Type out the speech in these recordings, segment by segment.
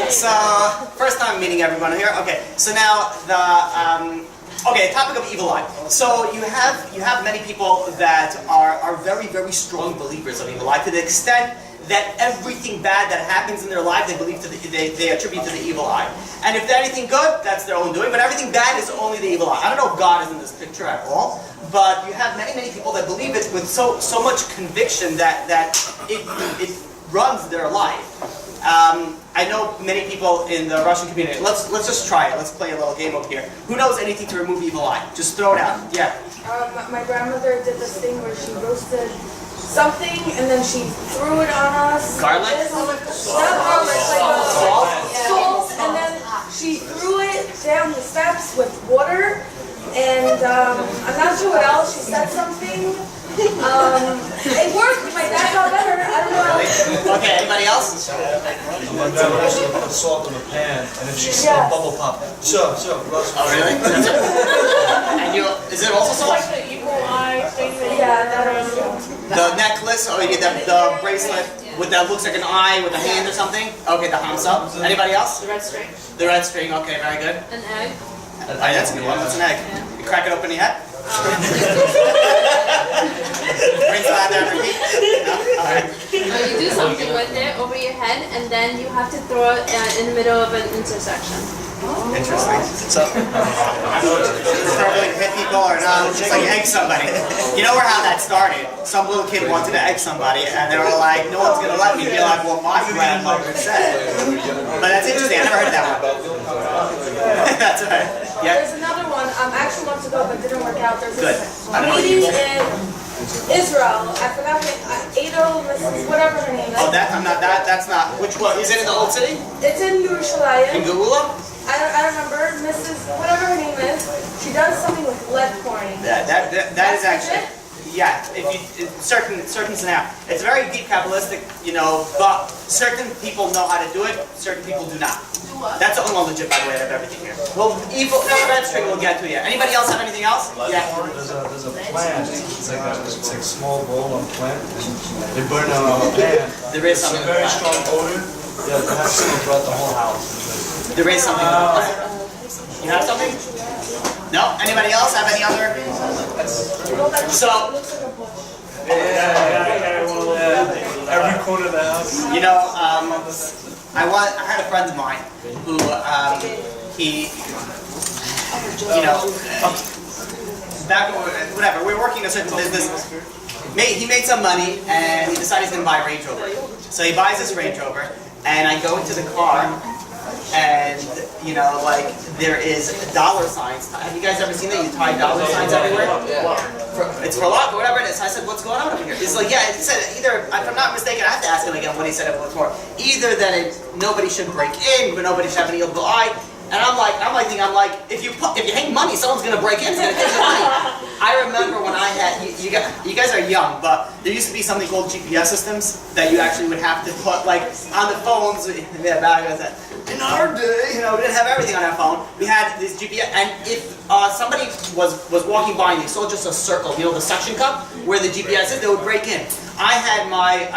So, first time meeting everyone here. Okay, so now the topic of evil eye. So you have many people that are very, very strong believers of evil eye, to the extent that everything bad that happens in their life they attribute to the evil eye. And if they're anything good, that's their own doing, but everything bad is only the evil eye. I don't know if God is in this picture at all, but you have many, many people that believe it with so much conviction that it runs their life. I know many people in the Russian community. Let's just try it. Let's play a little game over here. Who knows anything to remove evil eye? Just throw it out. Yeah. My grandmother did this thing where she roasted something and then she threw it on us. Garlic? Not garlic, like salt, and then she threw it down the steps with water. And I'm not sure what else. She said something. It worked. My dad got better. I don't know how. Really? Okay, anybody else? My dad would actually put salt in the pan, and if she smelled bubble pop, so, Oh, really? And is it also salt? Like the evil eye thing. Yeah, that was. The necklace, or you get the bracelet with that looks like an eye with a hand or something? Okay, the hamsa. Anybody else? The red string. The red string, okay, very good. An egg. Alright, that's a good one. What's an egg? You crack it open in your head? Rinse it out there and repeat? No? Alright. You do something with it over your head, and then you have to throw it in the middle of an intersection. Interesting. So, probably hit people or not, just like egg somebody. You know how that started? Some little kid wanted to egg somebody, and they were like, no one's gonna let me. Be like, well, my grandmother said. But that's interesting. I never heard that one. That's right. Yeah. There's another one. Actually months ago, but didn't work out. There's Good. this I don't know lady you. in Israel. I forgot her name. Mrs. whatever her name is. Oh, that's not. Which one? Is it in the old city? It's in In Yerushalayim. Geula? I don't remember. Mrs. whatever her name is. She does something with lead pouring. That is That's actually. it? Yeah, certain scenario. It's very deep Kabbalistic, but certain people know how to do it, certain people do not. That's all legit, by the way, I have everything here. Well, the red string we'll get to you. Anybody else have anything else? Yeah. there's a plant. It's like a small bowl of plant. They burn it on a pan. There is It's a something. very strong odor. Yeah, it has to throughout the whole house. There is something. You have something? No? Anybody else have any other? So, Every corner of the house. I had a friend of mine who, back whatever, we were working a certain business. He made some money and he decided he's going to buy a Range Rover. So he buys this Range Rover, and I go into the car, and there is dollar signs. Have you guys ever seen that? You tie dollar signs everywhere? It's for luck or whatever it is. I said, what's going on over here? He's like, yeah, it said either, if I'm not mistaken, I have to ask him again what he said it was for. Either that nobody should break in, but nobody should have an evil eye. And I'm like, if you hang money, someone's gonna break in, it's gonna take your money. I remember when I had, you guys are young, but there used to be something called GPS systems that you actually would have to put on the phones. In our day, we didn't have everything on our phone. We had this GPS, and if somebody was walking by and they saw just a circle, the suction cup where the GPS is, they would break in. I had when I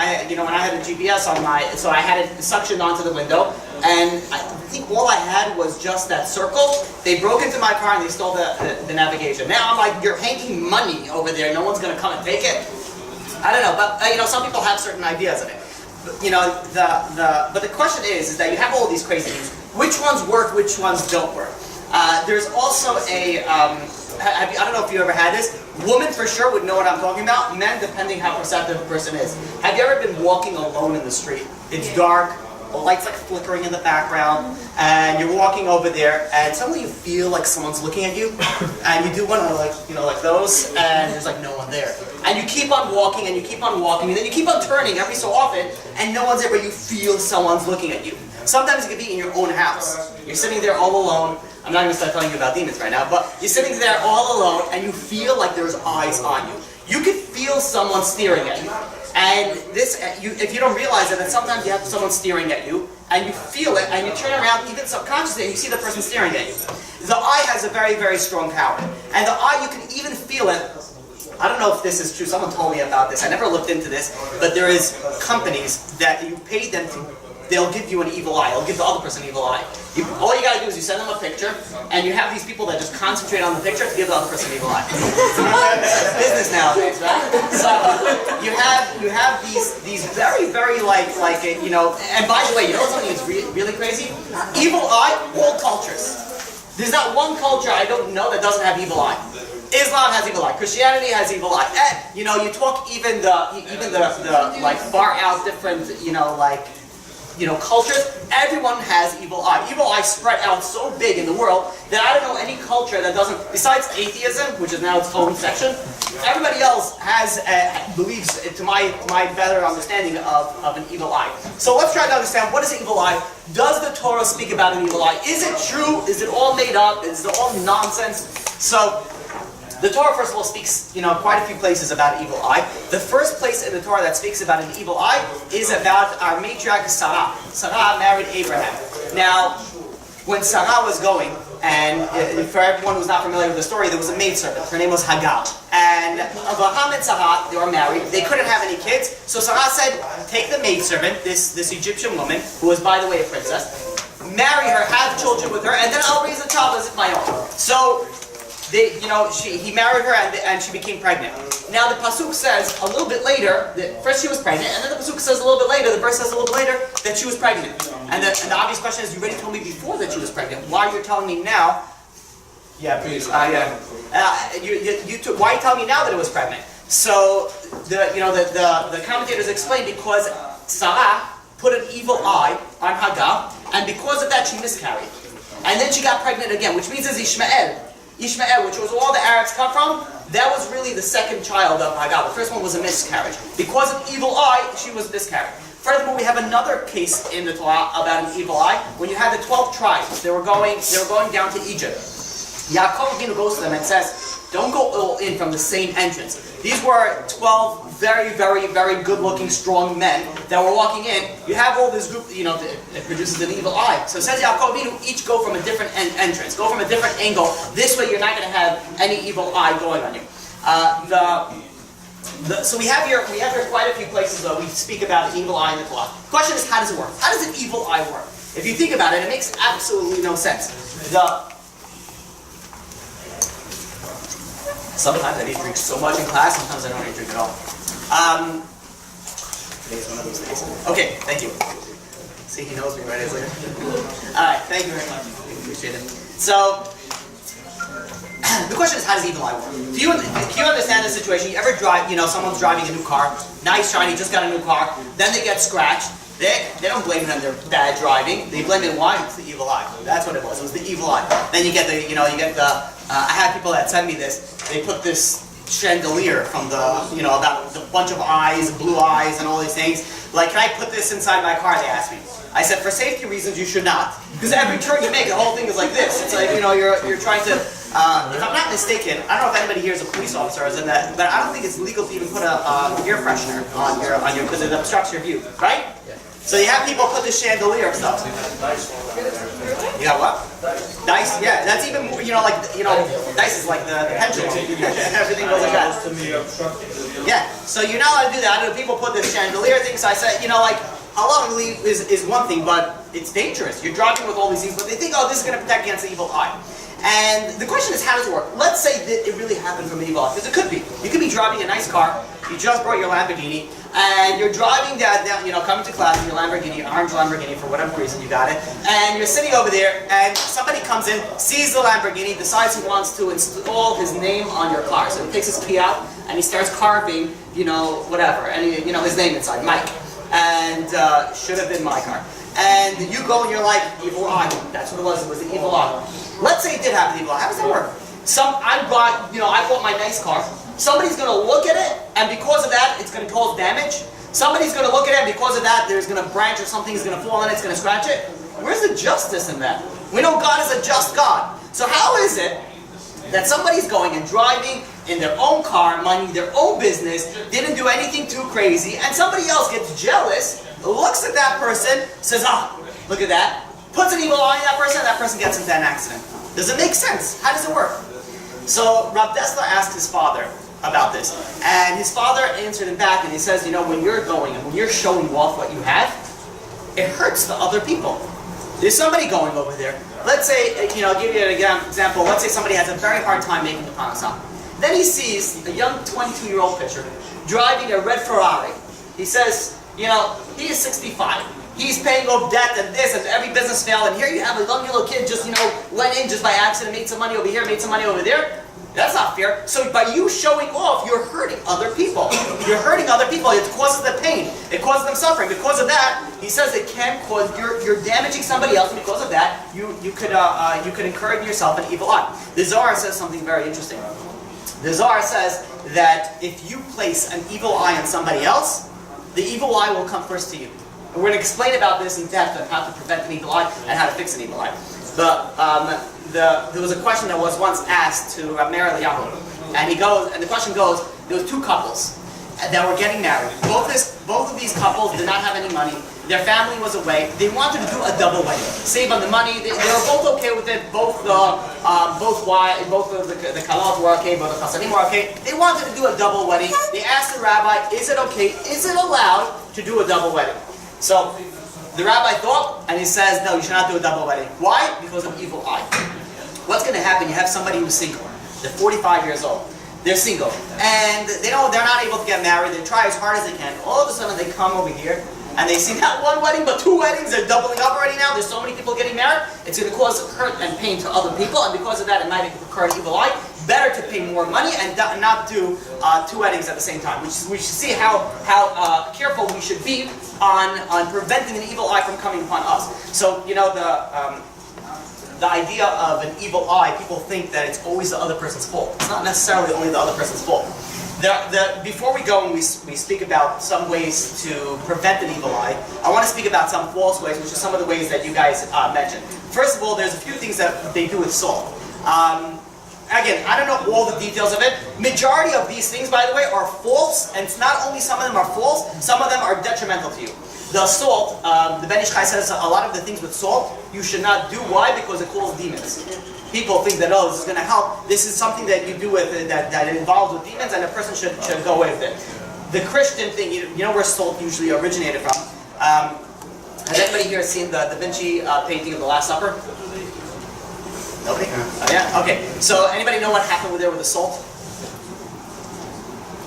had the GPS on so I had it suctioned onto the window, and I think all I had was just that circle. They broke into my car and they stole the navigation. Now I'm like, you're hanging money over there. No one's gonna come and take it. I don't know, but some people have certain ideas of it. But the question is that you have all these crazy things. Which ones work? Which ones don't work? There's also I don't know if you ever had this. Women for sure would know what I'm talking about. Men, depending how perceptive a person is. Have you ever been walking alone in the street? It's dark. The light's flickering in the background, and you're walking over there, and suddenly you feel like someone's looking at you, and you do one of like those, and there's no one there. And you keep on walking, and you keep on walking, and then you keep on turning every so often, and no one's there, but you feel someone's looking at you. Sometimes it could be in your own house. You're sitting there all alone. I'm not going to start telling you about demons right now, but you're sitting there all alone, and you feel like there's eyes on you. You could feel someone staring at you. And if you don't realize it, then sometimes you have someone staring at you, and you feel it, and you turn around, even subconsciously, and you see the person staring at you. The eye has a very, very strong power. And the eye, you can even feel it. I don't know if this is true. Someone told me about this. I never looked into this, but there is companies that you pay them to they'll give you an evil eye. They'll give the other person an evil eye. All you gotta do is you send them a picture, and you have these people that just concentrate on the picture to give the other person an evil eye. It's business nowadays, right? So you have these very and by the way, you know something that's really crazy? Evil eye, all cultures. There's not one culture I don't know that doesn't have evil eye. Islam has evil eye. Christianity has evil eye. You talk even the like far out different cultures. Everyone has evil eye. Evil eye spread out so big in the world that I don't know any culture that doesn't. Besides atheism, which is now its own section, everybody else believes, to my better understanding of an evil eye. So let's try to understand, what is an evil eye? Does the Torah speak about an evil eye? Is it true? Is it all made up? Is it all nonsense? So the Torah, first of all, speaks, quite a few places about evil eye. The first place in the Torah that speaks about an evil eye is about our matriarch Sarah. Sarah married Abraham. Now, when Sarah was going, and for everyone who's not familiar with the story, there was a maidservant. Her name was Hagar. And Abraham and Sarah, they were married. They couldn't have any kids. So Sarah said, take the maidservant, this Egyptian woman, who was, by the way, a princess, marry her, have children with her, and then I'll raise a child as my own. So he married her and she became pregnant. Now the pasuk says a little bit later that first she was pregnant, and then the pasuk says a little bit later, the verse says a little bit later that she was pregnant. And the obvious question is, you already told me before that she was pregnant. Why are you telling me now? Yeah, please. Why are you telling me now that it was pregnant? So the commentators explain because Sarah put an evil eye on Hagar, and because of that she miscarried, and then she got pregnant again, which means it's Ishmael, which was all the Arabs come from, that was really the second child of Hagar. The first one was a miscarriage. Because of evil eye, she was miscarried. Furthermore, we have another case in the Torah about an evil eye. When you had the 12 tribes, they were going down to Egypt. Yaakov Avinu goes to them and says, don't go all in from the same entrance. These were 12 very, very, very good-looking, strong men that were walking in. You have all this group, it produces an evil eye. So it says Yaakov Avinu, each go from a different entrance, go from a different angle. This way you're not going to have any evil eye going on you. So we have here quite a few places where we speak about an evil eye in the Torah. The question is, how does it work? How does an evil eye work? If you think about it, it makes absolutely no sense. Sometimes I need to drink so much in class, sometimes I don't need to drink at all. Today's one of those days. Okay, thank you. See, he knows me, right? Alright, thank you very much. I appreciate it. So, the question is, how does evil eye work? Can you understand the situation? You ever drive, someone's driving a new car, nice, shiny, just got a new car, then they get scratched. They don't blame it on their bad driving. They blame it why? It's the evil eye. That's what it was. It was the evil eye. Then you get the, I had people that send me this. They put this chandelier from about the bunch of eyes, blue eyes, and all these things. Like, can I put this inside my car? They asked me. I said, for safety reasons, you should not. Because every turn you make, the whole thing is like this. It's like, you're trying to, if I'm not mistaken, I don't know if anybody here is a police officer or is in that, but I don't think it's legal to even put a air freshener on your, because it obstructs your view, right? So you have people put the chandelier stuff. You got what? Dice, yeah. That's even more, dice is like the pendulum. Everything goes like that. Yeah. So you're not allowed to do that. I know people put this chandelier thing. So I said, Allah is one thing, but it's dangerous. You're driving with all these things, but they think, this is going to protect against the evil eye. And the question is, how does it work? Let's say that it really happened from an evil eye, because it could be. You could be driving a nice car. You just brought your Lamborghini, and you're driving down, coming to class in your Lamborghini, orange Lamborghini, for whatever reason you got it, and you're sitting over there, and somebody comes in, sees the Lamborghini, decides he wants to install his name on your car. So he takes his key out, and he starts carving, whatever, and his name inside, Mike, and should have been my car. And you go and you're like, evil eye. That's what it was the evil eye. Let's say it did happen, the evil eye. How does that work? I bought my nice car. Somebody's going to look at it, and because of that, it's going to cause damage. Somebody's going to look at it, and because of that, there's going to branch or something's going to fall on it, it's going to scratch it. Where's the justice in that? We know God is a just God. So how is it that somebody's going and driving in their own car, minding their own business, didn't do anything too crazy, and somebody else gets jealous, looks at that person, says, look at that, puts an evil eye on that person gets into an accident. Does it make sense? How does it work? So Rav Dessler asked his father about this, and his father answered him back, and he says, when you're going and when you're showing off what you have, it hurts the other people. There's somebody going over there. Let's say, I'll give you an example. Let's say somebody has a very hard time making the parnasah. Then he sees a young 22-year-old pitcher driving a red Ferrari. He says, he is 65. He's paying off debt and this and every business failed. And here you have a young little kid just, went in just by accident, made some money over here, made some money over there. That's not fair. So by you showing off, you're hurting other people. You're hurting other people. It causes them pain. It causes them suffering. Because of that, he says it can cause, you're damaging somebody else, and because of that, you could incur in yourself an evil eye. The Zohar says something very interesting. The Zohar says that if you place an evil eye on somebody else, the evil eye will come first to you. And we're going to explain about this in depth on how to prevent an evil eye and how to fix an evil eye. There was a question that was once asked to Rabbi and the question goes, there was two couples that were getting married. Both of these couples did not have any money. Their family was away. They wanted to do a double wedding, save on the money. They were both okay with it. Both of the kalot were okay, both the chasanim were okay. They wanted to do a double wedding. They asked the rabbi, is it okay? Is it allowed to do a double wedding? So the rabbi thought, and he says, no, you should not do a double wedding. Why? Because of evil eye. What's going to happen? You have somebody who's single. They're 45 years old. They're single. And they're not able to get married. They try as hard as they can. All of a sudden, they come over here, and they see not one wedding, but two weddings. They're doubling up already now. There's so many people getting married. It's going to cause hurt and pain to other people. And because of that, it might occur an evil eye. Better to pay more money and not do two weddings at the same time. We should see how careful we should be on preventing an evil eye from coming upon us. So, the idea of an evil eye, people think that it's always the other person's fault. It's not necessarily only the other person's fault. Before we go and we speak about some ways to prevent an evil eye, I want to speak about some false ways, which are some of the ways that you guys mentioned. First of all, there's a few things that they do with salt. Again, I don't know all the details of it. Majority of these things, by the way, are false, and it's not only some of them are false, some of them are detrimental to you. The salt, the Ben Ish Chai says a lot of the things with salt you should not do. Why? Because it calls demons. People think that, this is going to help. This is something that you do with that involves with demons, and a person should go away with it. The Christian thing, you know where salt usually originated from. Has anybody here seen the Da Vinci painting of the Last Supper? Nobody? Yeah? Okay. So anybody know what happened there with the salt?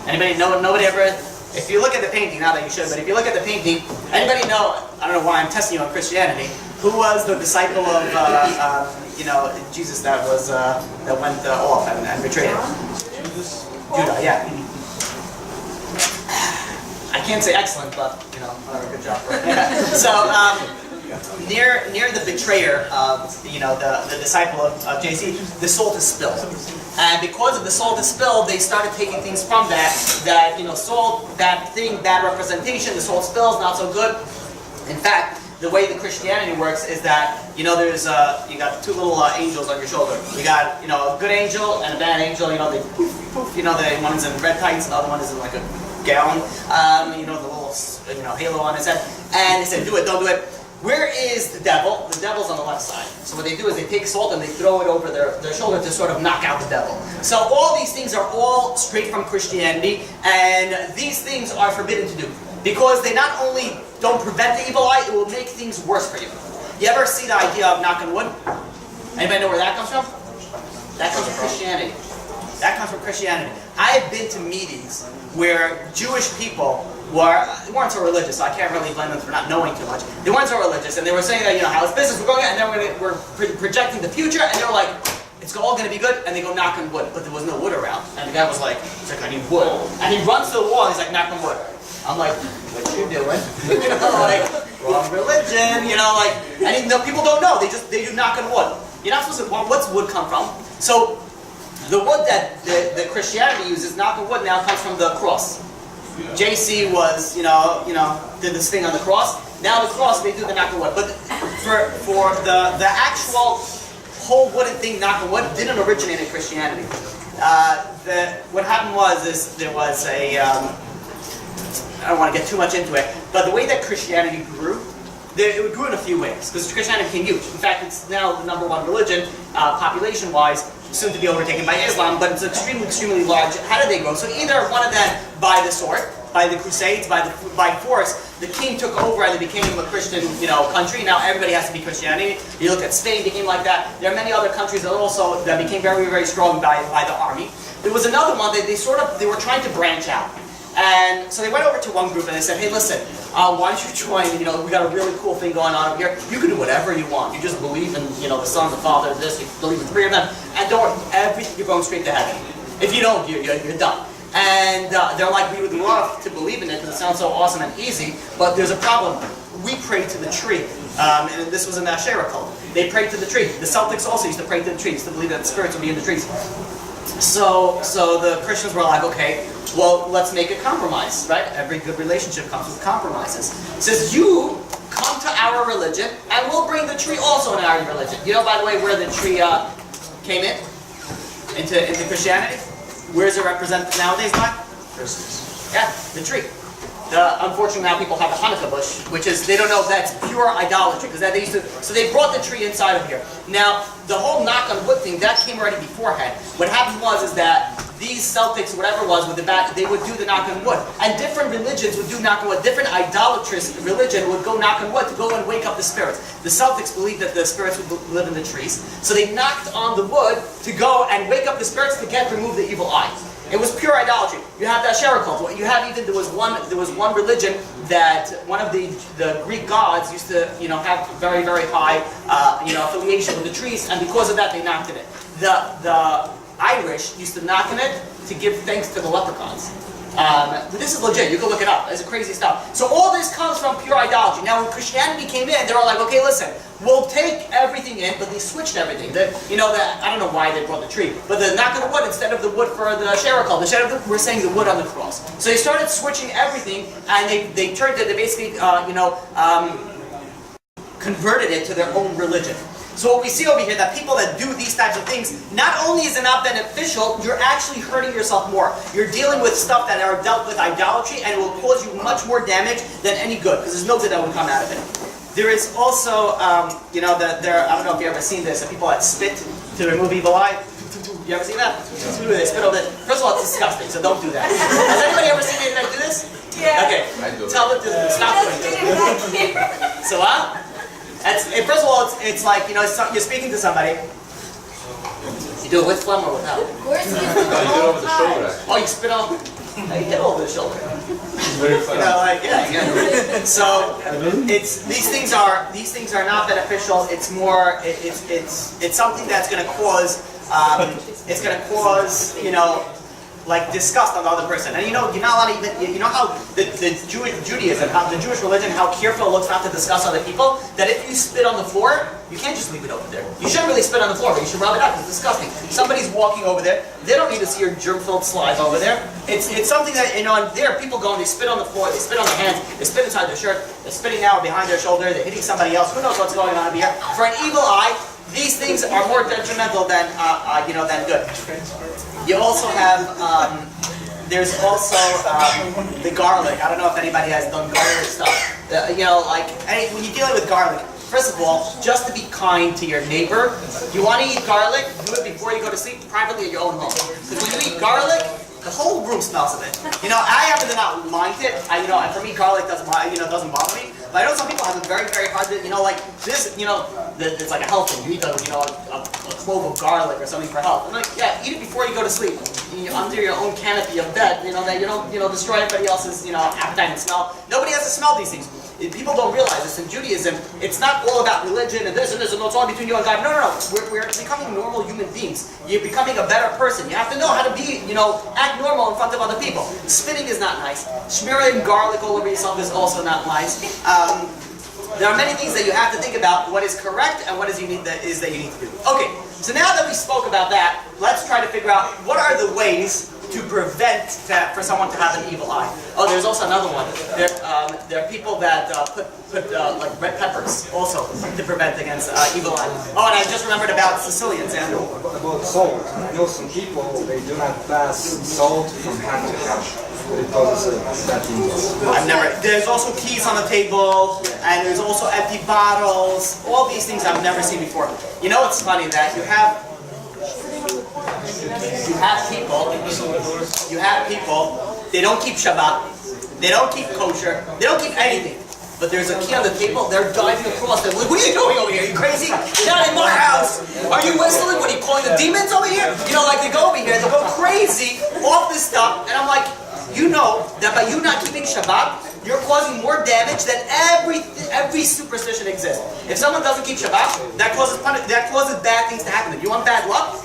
Anybody know? Nobody ever? If you look at the painting, not that you should, but if you look at the painting, anybody know, I don't know why I'm testing you on Christianity, who was the disciple of Jesus that went off and betrayed him? Judah, yeah. I can't say excellent, but whatever, good job. So near the betrayer of the disciple of JC, the salt is spilled, and because of the salt is spilled, they started taking things from that salt, bad thing, bad representation. The salt spills, not so good. In fact, the way the Christianity works is that there's you got two little angels on your shoulder. You got a good angel and a bad angel. They poof poof. The one is in red tights, and the other one is in like a gown. The little halo on his head. And they said, do it, don't do it. Where is the devil? The devil's on the left side. So what they do is they take salt and they throw it over their shoulder to sort of knock out the devil. So all these things are all straight from Christianity, and these things are forbidden to do. Because they not only don't prevent the evil eye, it will make things worse for you. You ever see the idea of knocking wood? Anybody know where that comes from? That comes from Christianity. That comes from Christianity. I have been to meetings where Jewish people weren't so religious, so I can't really blame them for not knowing too much. They weren't so religious, and they were saying that, how's business, we're going, and then we're projecting the future, and they were like, it's all going to be good, and they go knock on wood, but there was no wood around. And the guy was like, I need wood. And he runs to the wall, and he's like, knock on wood. I'm like, what you doing? Wrong religion, and people don't know, they do knock on wood. You're not supposed to, what's wood come from? So, the wood that the Christianity uses, knock on wood, now comes from the cross. JC was, did this thing on the cross. Now the cross, they do the knock on wood. But for the actual whole wooden thing, knock on wood, didn't originate in Christianity. What happened was there was a, I don't want to get too much into it, but the way that Christianity grew, it grew in a few ways, because Christianity became huge. In fact, it's now the #1 religion, population-wise, soon to be overtaken by Islam, but it's extremely, extremely large. How did they grow? So either one of them by the sword, by the Crusades, by force, the king took over and it became a Christian, country. Now everybody has to be Christianity. You look at Spain, became like that. There are many other countries that became very, very strong by the army. There was another one that they were trying to branch out. And so they went over to one group and they said, hey, listen, why don't you join, we got a really cool thing going on over here. You can do whatever you want. You just believe in, the Son, the Father, this, you believe in 3 of them. And don't worry, everything, you're going straight to heaven. If you don't, you're done. And they're like, we would love to believe in it because it sounds so awesome and easy, but there's a problem. We pray to the tree. And this was an Asherah cult. They prayed to the tree. The Celtics also used to pray to the trees, to believe that the spirits would be in the trees. So the Christians were like, okay, well, let's make a compromise, right? Every good relationship comes with compromises. It says, you come to our religion, and we'll bring the tree also in our religion. You know, by the way, where the tree came into Christianity? Where is it represented nowadays by? Christmas. Yeah, the tree. Unfortunately, now people have a Hanukkah bush, which is, they don't know if that's pure idolatry, because they used to, so they brought the tree inside of here. Now, the whole knock on wood thing, that came already beforehand. What happened is that these Celtics, whatever it was, with the back, they would do the knock on wood. And different religions would do knock on wood. Different idolatrous religion would go knock on wood to go and wake up the spirits. The Celtics believed that the spirits would live in the trees. So they knocked on the wood to go and wake up the spirits to remove the evil eye. It was pure idolatry. You have the Asherah cult. You have even there was one religion that one of the Greek gods used to have very, very high affiliation with the trees, and because of that they knocked on it. The Irish used to knock on it to give thanks to the leprechauns. This is legit. You can look it up. It's crazy stuff. So all this comes from pure idolatry. Now when Christianity came in, they were like, okay, listen, we'll take everything in, but they switched everything. I don't know why they brought the tree, but the knock on the wood instead of the wood for the Asherah cult. We're saying the wood on the cross. So they started switching everything, and they turned it. They basically, converted it to their own religion. So what we see over here, that people that do these types of things, not only is it not beneficial, you're actually hurting yourself more. You're dealing with stuff that are dealt with idolatry, and it will cause you much more damage than any good, because there's no good that will come out of it. There is also, I don't know if you've ever seen this, people that spit to remove evil eye. You ever seen that? They spit over it. First of all, it's disgusting, so don't do that. Has anybody ever seen anyone do this? Yeah. Okay. Tell them to stop doing this. So what? First of all, it's like, you're speaking to somebody. You do it with phlegm or without? Of course you do. You do it over the shoulder. Oh, you spit on? You get over the shoulder. Very funny. So these things are not beneficial. It's more it's something that's going to cause like disgust on the other person. And you're not allowed to even, how Judaism, how the Jewish religion, how careful it looks not to disgust other people, that if you spit on the floor, you can't just leave it over there. You shouldn't really spit on the floor, but you should rub it out. It's disgusting. Somebody's walking over there, they don't need to see your germ-filled saliva over there. It's something that, and there are people going, they spit on the floor, they spit on their hands, they spit inside their shirt, they're spitting now behind their shoulder, they're hitting somebody else, who knows what's going on over here. For an evil eye, these things are more detrimental than good. You also have, there's also the garlic. I don't know if anybody has done garlic stuff. When you're dealing with garlic, first of all, just to be kind to your neighbor, you want to eat garlic, do it before you go to sleep privately at your own home. Because when you eat garlic, the whole room smells of it. I happen to not mind it. And for me, garlic doesn't bother me. But I know some people have a very, very hard, this, it's like a health thing. You eat a clove of garlic or something for health. I'm like, yeah, eat it before you go to sleep. Under your own canopy of bed, that you don't, destroy everybody else's, appetite and smell. Nobody has to smell these things. People don't realize this in Judaism. It's not all about religion and this and this, and it's all between you and God. No. We're becoming normal human beings. You're becoming a better person. You have to know how to be, act normal in front of other people. Spitting is not nice. Smearing garlic all over yourself is also not nice. There are many things that you have to think about. What is correct and what is that you need to do. Okay, so now that we spoke about that, let's try to figure out what are the ways to prevent for someone to have an evil eye. Oh, there's also another one. There are people that put like red peppers also to prevent against evil eye. Oh, and I just remembered about Sicilians. And about salt. Some people, they do not pass salt from hand to hand. It causes bad things. There's also keys on the table, and there's also empty bottles. All these things I've never seen before. It's funny that you have people, they don't keep Shabbat. They don't keep kosher. They don't keep anything. But there's a key on the table. They're diving across. They're like, what are you doing over here? Are you crazy? You're not in my house. Are you whistling? What are you calling the demons over here? You know, like they go over here. They go crazy off this stuff. And I'm like, you know that by you not keeping Shabbat, you're causing more damage than every superstition exists. If someone doesn't keep Shabbat, that causes bad things to happen. If you want bad luck,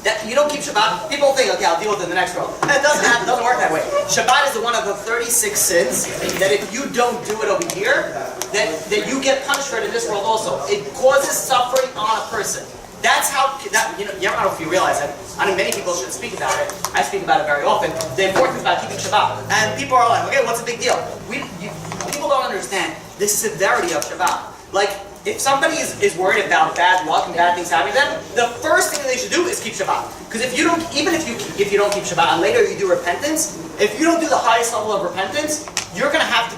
that you don't keep Shabbat, people think, okay, I'll deal with it in the next world. And it doesn't happen. It doesn't work that way. Shabbat is one of the 36 sins that if you don't do it over here, that you get punished for it in this world also. It causes suffering on a person. That's how, you know, I don't know if you realize that. I know many people shouldn't speak about it. I speak about it very often. The importance about keeping Shabbat. And people are like, okay, what's the big deal? People don't understand the severity of Shabbat. Like, if somebody is worried about bad luck and bad things happening to them, the first thing that they should do is keep Shabbat. Because if you don't, even if you don't keep Shabbat and later you do repentance, if you don't do the highest level of repentance, you're going to have to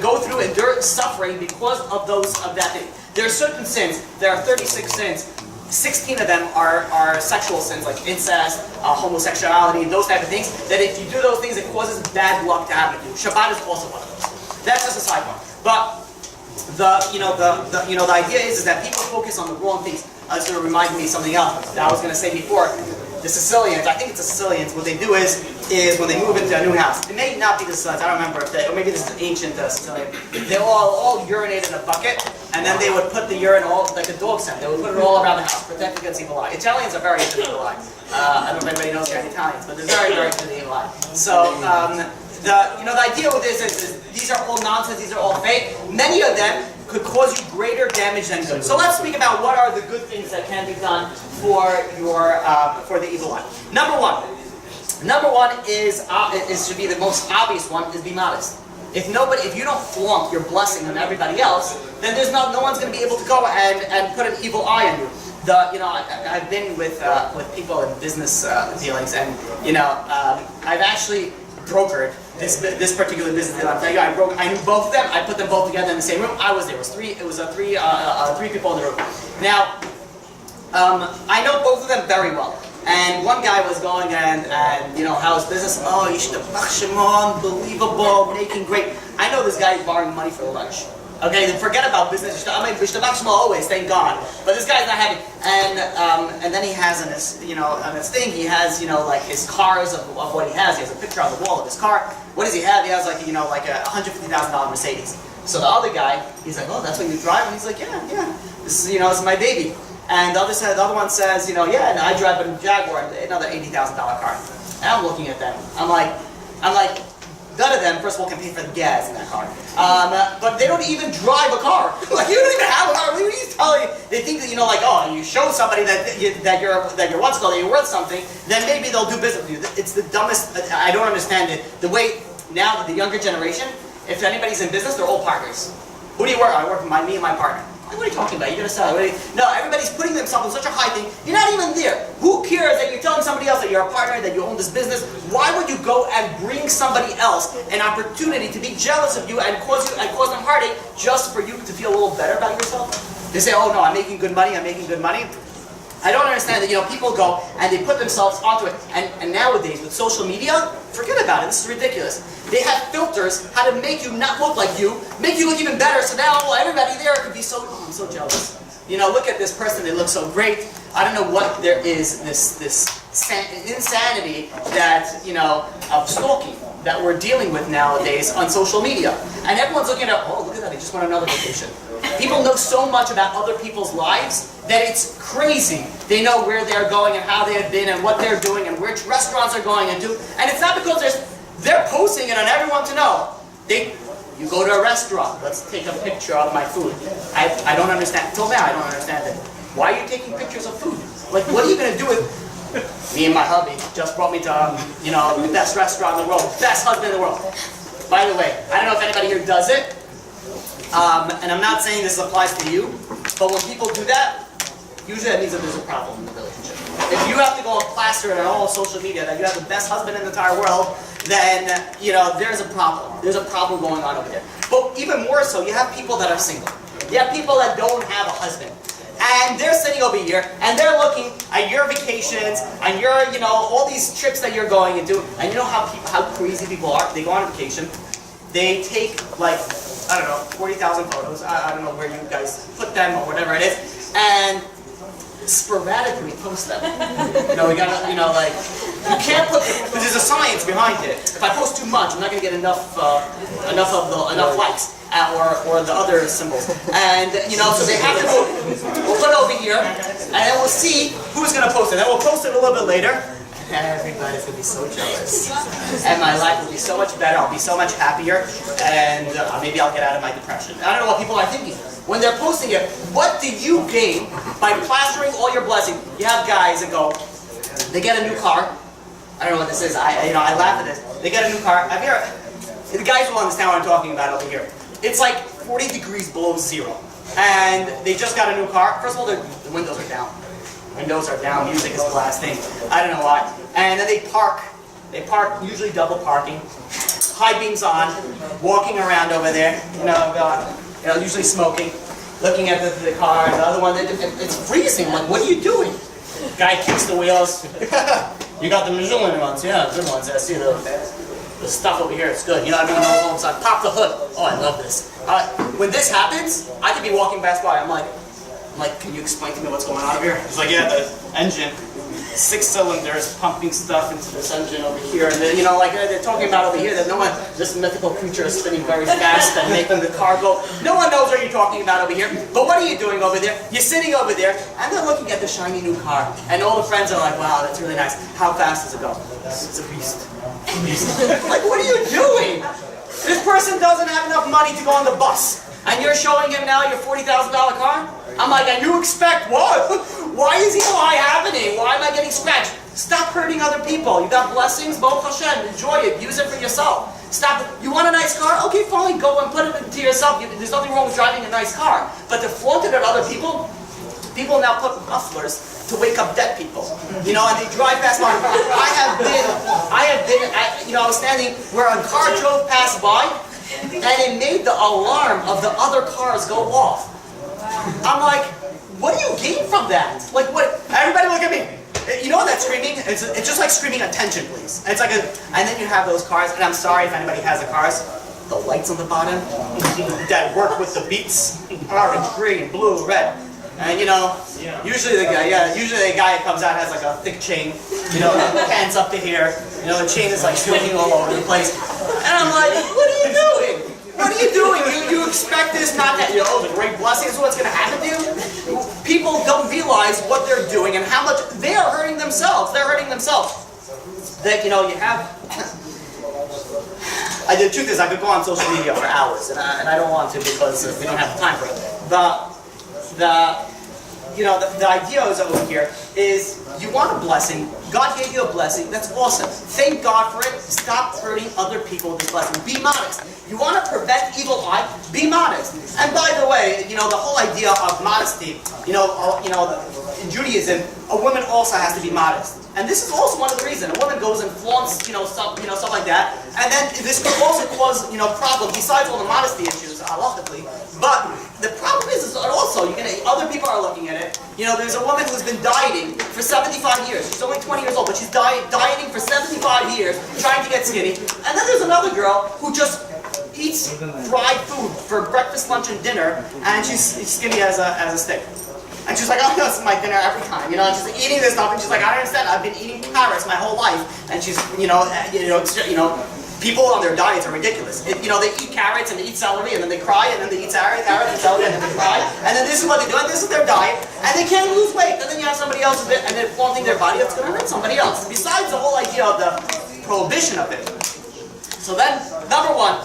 go through endure suffering because of that thing. There are certain sins. There are 36 sins. 16 of them are sexual sins, like incest, homosexuality, those type of things. That if you do those things, it causes bad luck to happen to you. Shabbat is also one of those. That's just a sidebar. But the idea is that people focus on the wrong things. It's going to remind me of something else that I was going to say before. The Sicilians, I think it's the Sicilians, what they do is when they move into a new house, it may not be the Sicilians, I don't remember, or maybe this is ancient Sicilian, they all urinate in a bucket, and then they would put the urine all, like a dog scent, they would put it all around the house, protect against evil eye. Italians are very into the evil eye. I don't know if anybody knows they're Italians, but they're very, very into the evil eye. So, the idea with this is these are all nonsense, these are all fake. Many of them could cause you greater damage than good. So let's speak about what are the good things that can be done for the evil eye. Number one is should be the most obvious one, is be modest. If you don't flaunt your blessing on everybody else, then no one's going to be able to go and put an evil eye on you. I've been with people in business dealings, and I've actually brokered this particular business deal. I'm telling you, I knew both of them. I put them both together in the same room. I was there. It was three people in the room. Now, I know both of them very well. And one guy was going and how's business? Oh, unbelievable, making great. I know this guy is borrowing money for lunch. Okay, then forget about business. I mean, always, thank God. But this guy's not having. And then he has on his thing, he has like his cars of what he has. He has a picture on the wall of his car. What does he have? He has like a $150,000 Mercedes. So the other guy, he's like, oh, that's what you drive? And he's like, yeah. This is my baby. And the other one says, yeah, and I drive a Jaguar, another $80,000 car. And I'm looking at them. I'm like, none of them, first of all, can pay for the gas in that car. But they don't even drive a car. Like, you don't even have a car. What are you telling? They think that, you show somebody that you're what's called, that you're worth something, then maybe they'll do business with you. It's the dumbest, I don't understand it. The way, now that the younger generation, if anybody's in business, they're all partners. Who do you work on? I work with me and my partner. What are you talking about? You're going to sell it? No, everybody's putting themselves in such a high thing. You're not even there. Who cares that you're telling somebody else that you're a partner, that you own this business? Why would you go and bring somebody else an opportunity to be jealous of you and cause them heartache just for you to feel a little better about yourself? They say, oh no, I'm making good money. I don't understand that, people go and they put themselves onto it. And nowadays, with social media, forget about it. This is ridiculous. They have filters how to make you not look like you, make you look even better. So now everybody there could be I'm so jealous. Look at this person. They look so great. I don't know what there is, this insanity that, of stalking that we're dealing with nowadays on social media. And everyone's looking at, oh, look at that. They just went on another vacation. People know so much about other people's lives that it's crazy. They know where they're going and how they have been and what they're doing and which restaurants they're going into. And it's not because they're posting it on everyone to know. You go to a restaurant, let's take a picture of my food. I don't understand. Till now, I don't understand it. Why are you taking pictures of food? Like, what are you going to do with... Me and my hubby just brought me to, the best restaurant in the world, best husband in the world. By the way, I don't know if anybody here does it. And I'm not saying this applies to you, but when people do that, usually that means that there's a problem in the relationship. If you have to go and plaster it on all social media that you have the best husband in the entire world, then, there's a problem. There's a problem going on over there. But even more so, you have people that are single. You have people that don't have a husband. And they're sitting over here, and they're looking at your vacations, and your, all these trips that you're going into. And you know how crazy people are? They go on vacation, they take like, I don't know, 40,000 photos. I don't know where you guys put them or whatever it is, and sporadically post them. We gotta, like, you can't put, because there's a science behind it. If I post too much, I'm not gonna get enough likes. Or the other symbols. And, so they have to go, we'll put it over here, and then we'll see who's going to post it. Then we'll post it a little bit later, and everybody's going to be so jealous. And my life will be so much better, I'll be so much happier, and maybe I'll get out of my depression. I don't know what people are thinking. When they're posting it, what do you gain by plastering all your blessings? You have guys that go, they get a new car. I don't know what this is. I laugh at this. They get a new car. Have you ever, the guys will understand what I'm talking about over here. It's like 40 degrees below zero. And they just got a new car. First of all, the windows are down. Windows are down, music is blasting. I don't know why. And then they park. They park, usually double parking. High beams on, walking around over there. Usually smoking, looking at the car. And the other one, it's freezing. Like, what are you doing? Guy kicks the wheels. You got the Michelin ones, yeah, good ones. I see the stuff over here, it's good. So I pop the hood. Oh, I love this. When this happens, I could be walking past by. I'm like, can you explain to me what's going on over here? He's like, yeah, the engine, 6 cylinders pumping stuff into this engine over here. And then, they're talking about over here that this mythical creature is spinning very fast and making the car go. No one knows what you're talking about over here. But what are you doing over there? You're sitting over there, and they're looking at the shiny new car. And all the friends are like, wow, that's really nice. How fast does it go? It's a beast. Like, what are you doing? This person doesn't have enough money to go on the bus, and you're showing him now your $40,000 car? I'm like, and you expect what? Why is Eli happening? Why am I getting scratched? Stop hurting other people. You got blessings, Baruch Hashem, enjoy it, use it for yourself. Stop. You want a nice car? Okay, fine, go and put it into yourself. There's nothing wrong with driving a nice car. But to flaunt it at other people now put mufflers to wake up dead people, and they drive past by. I was standing where a car drove past by, and it made the alarm of the other cars go off. I'm like, what do you gain from that? Like, what? Everybody look at me. You know that screaming? It's just like screaming attention, please. It's like and then you have those cars, and I'm sorry if anybody has the cars. The lights on the bottom that work with the beats, orange, green, blue, red. And usually the guy that comes out has like a thick chain, pants up to here, the chain is like swinging all over the place. And I'm like, what are you doing? What are you doing? You expect this not to, the great blessing is what's going to happen to you? People don't realize what they're doing and how much they are hurting themselves. They're hurting themselves. That, you have... The truth is, I could go on social media for hours, and I don't want to because we don't have the time for it. The idea is over here is you want a blessing. God gave you a blessing. That's awesome. Thank God for it. Stop hurting other people with this blessing. Be modest. You want to prevent evil eye? Be modest. And by the way, the whole idea of modesty, in Judaism, a woman also has to be modest. And this is also one of the reasons. A woman goes and flaunts, stuff like that. And then this could also cause, problems besides all the modesty issues, halachically. But the problem is also, other people are looking at it. There's a woman who's been dieting for 75 years. She's only 20 years old, but she's dieting for 75 years, trying to get skinny. And then there's another girl who just eats fried food for breakfast, lunch, and dinner, and she's skinny as a stick. And she's like, oh, this is my dinner every time, and she's like eating this stuff, and she's like, I don't understand, I've been eating carrots my whole life, and she's, people on their diets are ridiculous. They eat carrots and they eat celery, and then they cry, and then they eat carrots and celery, and then they cry, and then this is what they do, and this is their diet, and they can't lose weight, and then you have somebody else with it, and they're flaunting their body, that's going to hurt somebody else. Besides the whole idea of the prohibition of it. So then, number one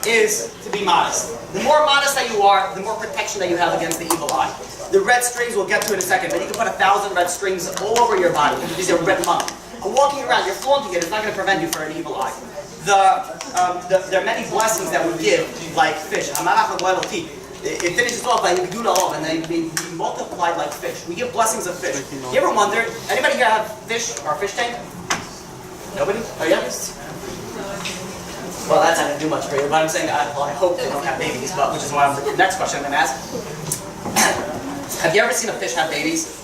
is to be modest. The more modest that you are, the more protection that you have against the evil eye. The red strings we'll get to in a second, but you can put 1,000 red strings all over your body. These are red monk. Walking around, you're flaunting it, it's not going to prevent you from an evil eye. There are many blessings that we give, like fish. It finishes off by and they be multiplied like fish. We give blessings of fish. You ever wondered, anybody here have fish or fish tank? Nobody? Oh yeah? Well, that's not going to do much for you, but I'm saying, I hope they don't have babies, which is why the next question I'm going to ask. Have you ever seen a fish have babies?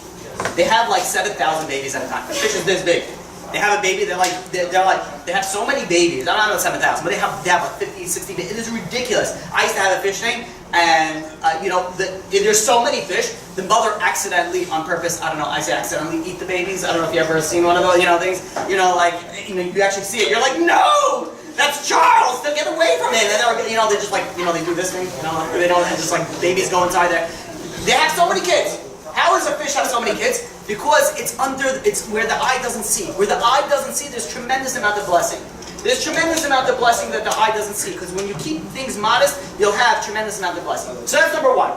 They have like 7,000 babies at a time. The fish is this big. They have a baby, they have so many babies. I don't know 7,000, but they have like 50, 60 babies. It is ridiculous. I used to have a fish tank, and there's so many fish, the mother accidentally, on purpose, I don't know, I say accidentally eat the babies. I don't know if you ever seen one of those, things, you actually see it. You're like, no! That's Charles! They'll get away from it! And they just they do this thing, they don't, just like babies go inside there. They have so many kids. How does a fish have so many kids? Because it's where the eye doesn't see. Where the eye doesn't see, there's tremendous amount of blessing. There's tremendous amount of blessing that the eye doesn't see. Because when you keep things modest, you'll have tremendous amount of blessing. So that's number one.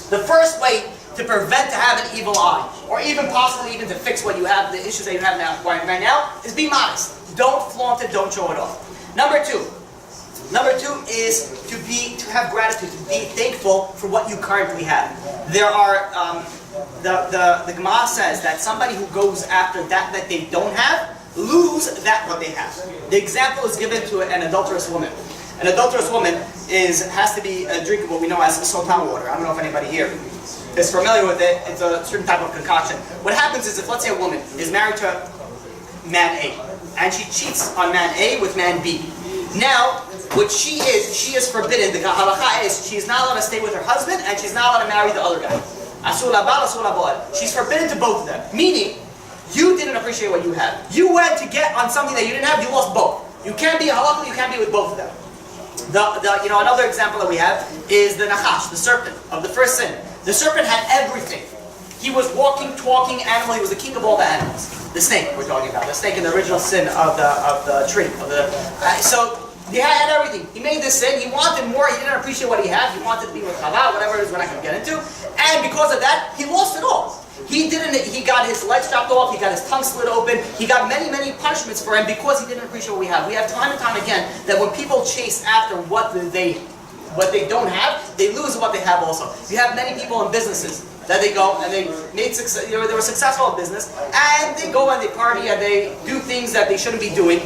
The first way to prevent to have an evil eye, or even possibly even to fix what you have, the issues that you have now, right now, is be modest. Don't flaunt it, don't show it off. Number two is to have gratitude, to be thankful for what you currently have. There are the Gemara says that somebody who goes after that they don't have, lose that what they have. The example is given to an adulterous woman. An adulterous woman has to be drinking what we know as sultan water. I don't know if anybody here is familiar with it. It's a certain type of concoction. What happens is, if let's say a woman is married to man A, and she cheats on man A with man B. Now, what she is forbidden. The halacha is she's not allowed to stay with her husband, and she's not allowed to marry the other guy. Asur labal, asur laboel. She's forbidden to both of them. Meaning, you didn't appreciate what you had. You went to get on something that you didn't have. You lost both. You can't be halachically. You can't be with both of them. Another example that we have is the nachash, the serpent of the first sin. The serpent had everything. He was walking, talking animal. He was the king of all the animals. The snake we're talking about. The snake in the original sin of the tree. So he had everything. He made this sin. He wanted more. He didn't appreciate what he had. He wanted to be with Chava, whatever it is. We're not going to get into. And because of that, he lost it all. He got his legs chopped off. He got his tongue slit open. He got many, many punishments for him because he didn't appreciate what we have. We have time and time again that when people chase after what they don't have, they lose what they have also. You have many people in businesses that they go and they made success. They were successful in business, and they go and they party and they do things that they shouldn't be doing.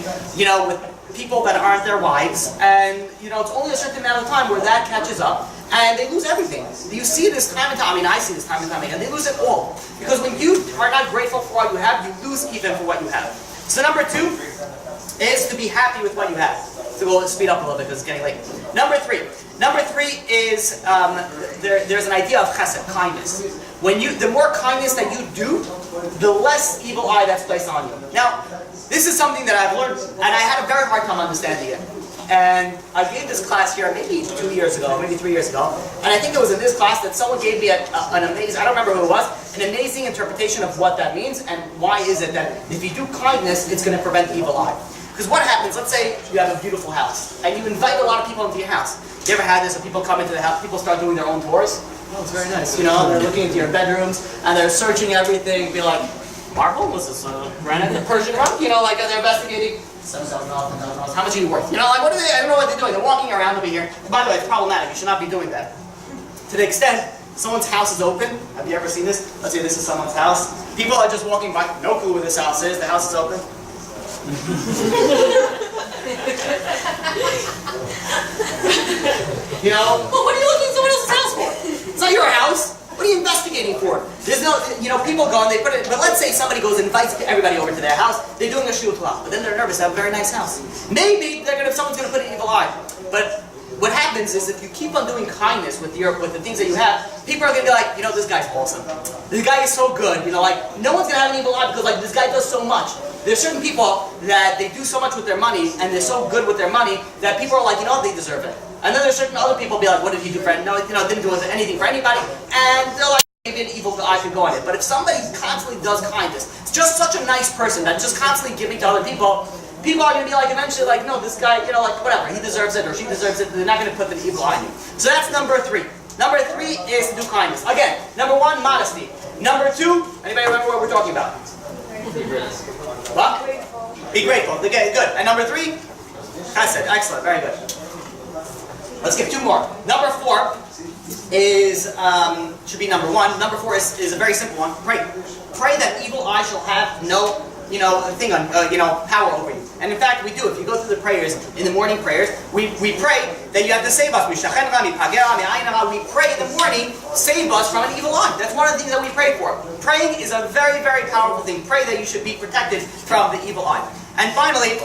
With people that aren't their wives, and it's only a certain amount of time where that catches up, and they lose everything. You see this time and time. I mean, I see this time and time again. They lose it all because when you are not grateful for what you have, you lose even for what you have. So number two is to be happy with what you have. So we'll speed up a little bit because it's getting late. Number three is there's an idea of chesed, kindness. The more kindness that you do, the less evil eye that's placed on you. Now, this is something that I've learned, and I had a very hard time understanding it. And I gave this class here maybe 2 years ago, maybe 3 years ago, and I think it was in this class that someone gave me an amazing, I don't remember who it was, an amazing interpretation of what that means and why is it that if you do kindness, it's going to prevent evil eye. Because what happens, let's say you have a beautiful house, and you invite a lot of people into your house. You ever had this, when people come into the house, people start doing their own tours? Oh, it's very nice. They're looking into your bedrooms, and they're searching everything, be like, marble? Was this granite? Persian rug? They're investigating. $7,000, $10,000. How much are you worth? What are they? I don't know what they're doing. They're walking around over here. By the way, it's problematic. You should not be doing that. To the extent someone's house is open. Have you ever seen this? Let's say this is someone's house. People are just walking by. No clue where this house is. The house is open. Well, what are you looking at someone else's house for? It's not your house. What are you investigating for? There's no, people go and they put it, but let's say somebody goes and invites everybody over to their house, they're doing a shiur talach, but then they're nervous, they have a very nice house. Maybe someone's going to put an evil eye. But what happens is if you keep on doing kindness with the things that you have, people are going to be like, this guy's awesome. This guy is so good. No one's going to have an evil eye because this guy does so much. There's certain people that they do so much with their money and they're so good with their money that people are like, they deserve it. And then there's certain other people be like, what did he do for no, didn't do anything for anybody. And they're like, maybe an evil eye could go on it. But if somebody constantly does kindness, it's just such a nice person that's just constantly giving to other people, people are going to be like, eventually like, no, this guy, whatever, he deserves it or she deserves it. They're not going to put the evil eye on you. So that's number three. Number three is to do kindness. Again, number one, modesty. Number two, anybody remember what we're talking about? What? Be grateful. Okay, good. And number three, chesed. Excellent. Very good. Let's get two more. Number four is, should be number one. Number four is a very simple one. Pray. Pray that evil eye shall have no, power over you. And in fact, we do. If you go through the prayers, in the morning prayers, we pray that you have to save us. We pray in the morning, save us from an evil eye. That's one of the things that we pray for. Praying is a very, very powerful thing. Pray that you should be protected from the evil eye. And finally,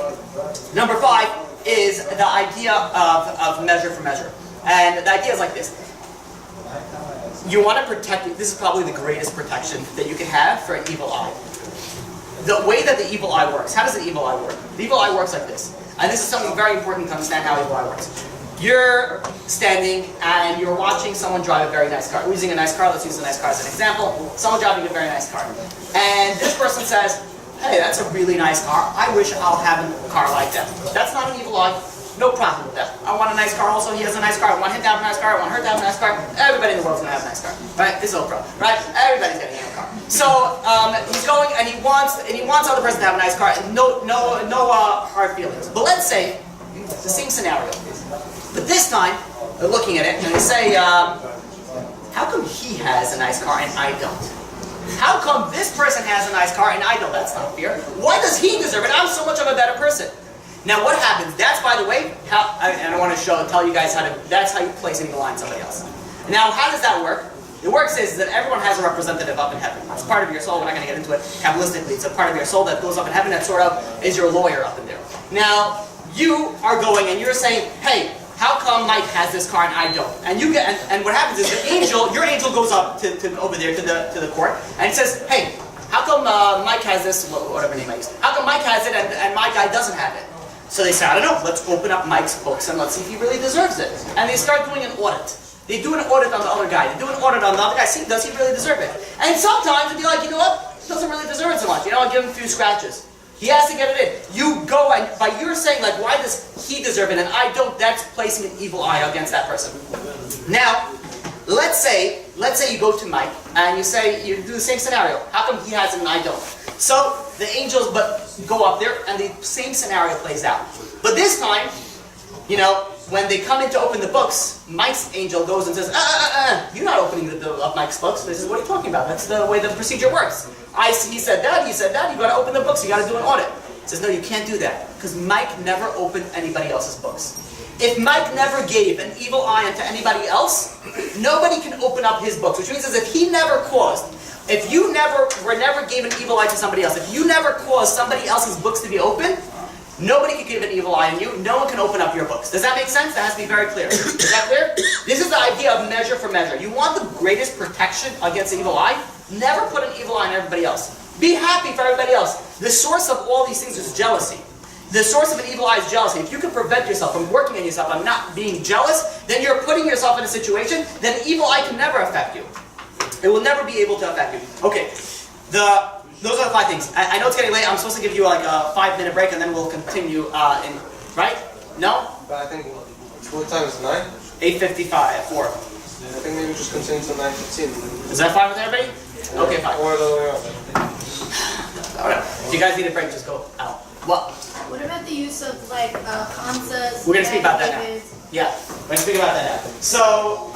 number 5 is the idea of measure for measure. And the idea is like this. You want to protect, this is probably the greatest protection that you can have for an evil eye. The way that the evil eye works, how does the evil eye work? The evil eye works like this. And this is something very important to understand how evil eye works. You're standing and you're watching someone drive a very nice car. We're using a nice car, let's use a nice car as an example. Someone driving a very nice car. And this person says, hey, that's a really nice car. I wish I'll have a car like that. That's not an evil eye. No problem with that. I want a nice car also. He has a nice car. I want him to have a nice car. I want her to have a nice car. Everybody in the world's going to have a nice car. Right? This is Oprah. Right? Everybody's getting a car. So he's going and he wants other person to have a nice car. And no hard feelings. But let's say, the same scenario. But this time, they're looking at it and they say, how come he has a nice car and I don't? How come this person has a nice car and I don't? That's not fair. Why does he deserve it? I'm so much of a better person. Now what happens, that's by the way, and I want to tell you guys that's how you place an evil eye on somebody else. Now how does that work? It works is that everyone has a representative up in heaven. It's part of your soul, we're not going to get into it Kabbalistically, it's a part of your soul that goes up in heaven that sort of is your lawyer up in there. Now, you are going and you're saying, hey, how come Mike has this car and I don't? And you get, and what happens is your angel goes up to over there to the court and says, hey, how come Mike has this, whatever name I use, how come Mike has it and my guy doesn't have it? So they say, I don't know, let's open up Mike's books and let's see if he really deserves it. And they start doing an audit. They do an audit on the other guy. They do an audit on the other guy. See, does he really deserve it? And sometimes they'll be like, you know what? He doesn't really deserve it so much. You know, I'll give him a few scratches. He has to get it in. You go and by your saying like, why does he deserve it and I don't? That's placing an evil eye against that person. Now, let's say you go to Mike and you do the same scenario. How come he has it and I don't? So the angels go up there and the same scenario plays out. But this time, you know, when they come in to open the books, Mike's angel goes and says, you're not opening up Mike's books. This is what are you talking about? That's the way the procedure works. He said that, you got to open the books, you got to do an audit. He says, no, you can't do that, because Mike never opened anybody else's books. If Mike never gave an evil eye unto anybody else, nobody can open up his books, which means if he never caused, if you never gave an evil eye to somebody else, if you never caused somebody else's books to be open, nobody can give an evil eye on you. No one can open up your books. Does that make sense? That has to be very clear. Is that clear? This is the idea of measure for measure. You want the greatest protection against an evil eye? Never put an evil eye on everybody else. Be happy for everybody else. The source of all these things is jealousy. The source of an evil eye is jealousy. If you can prevent yourself from working on yourself on not being jealous, then you're putting yourself in a situation that an evil eye can never affect you. It will never be able to affect you. Okay, those are the 5 things. I know it's getting late. I'm supposed to give you like a 5-minute break and then we'll continue right? No? But I think, what time is it, 9? 8:55, 4. I think maybe just continue till 9:15. Is that fine with everybody? Okay, fine. Or the other way around. Alright. If you guys need a break, just go out. What? What about the use of like concepts? We're going to speak about that now. Yeah, we're going to speak about that now. So,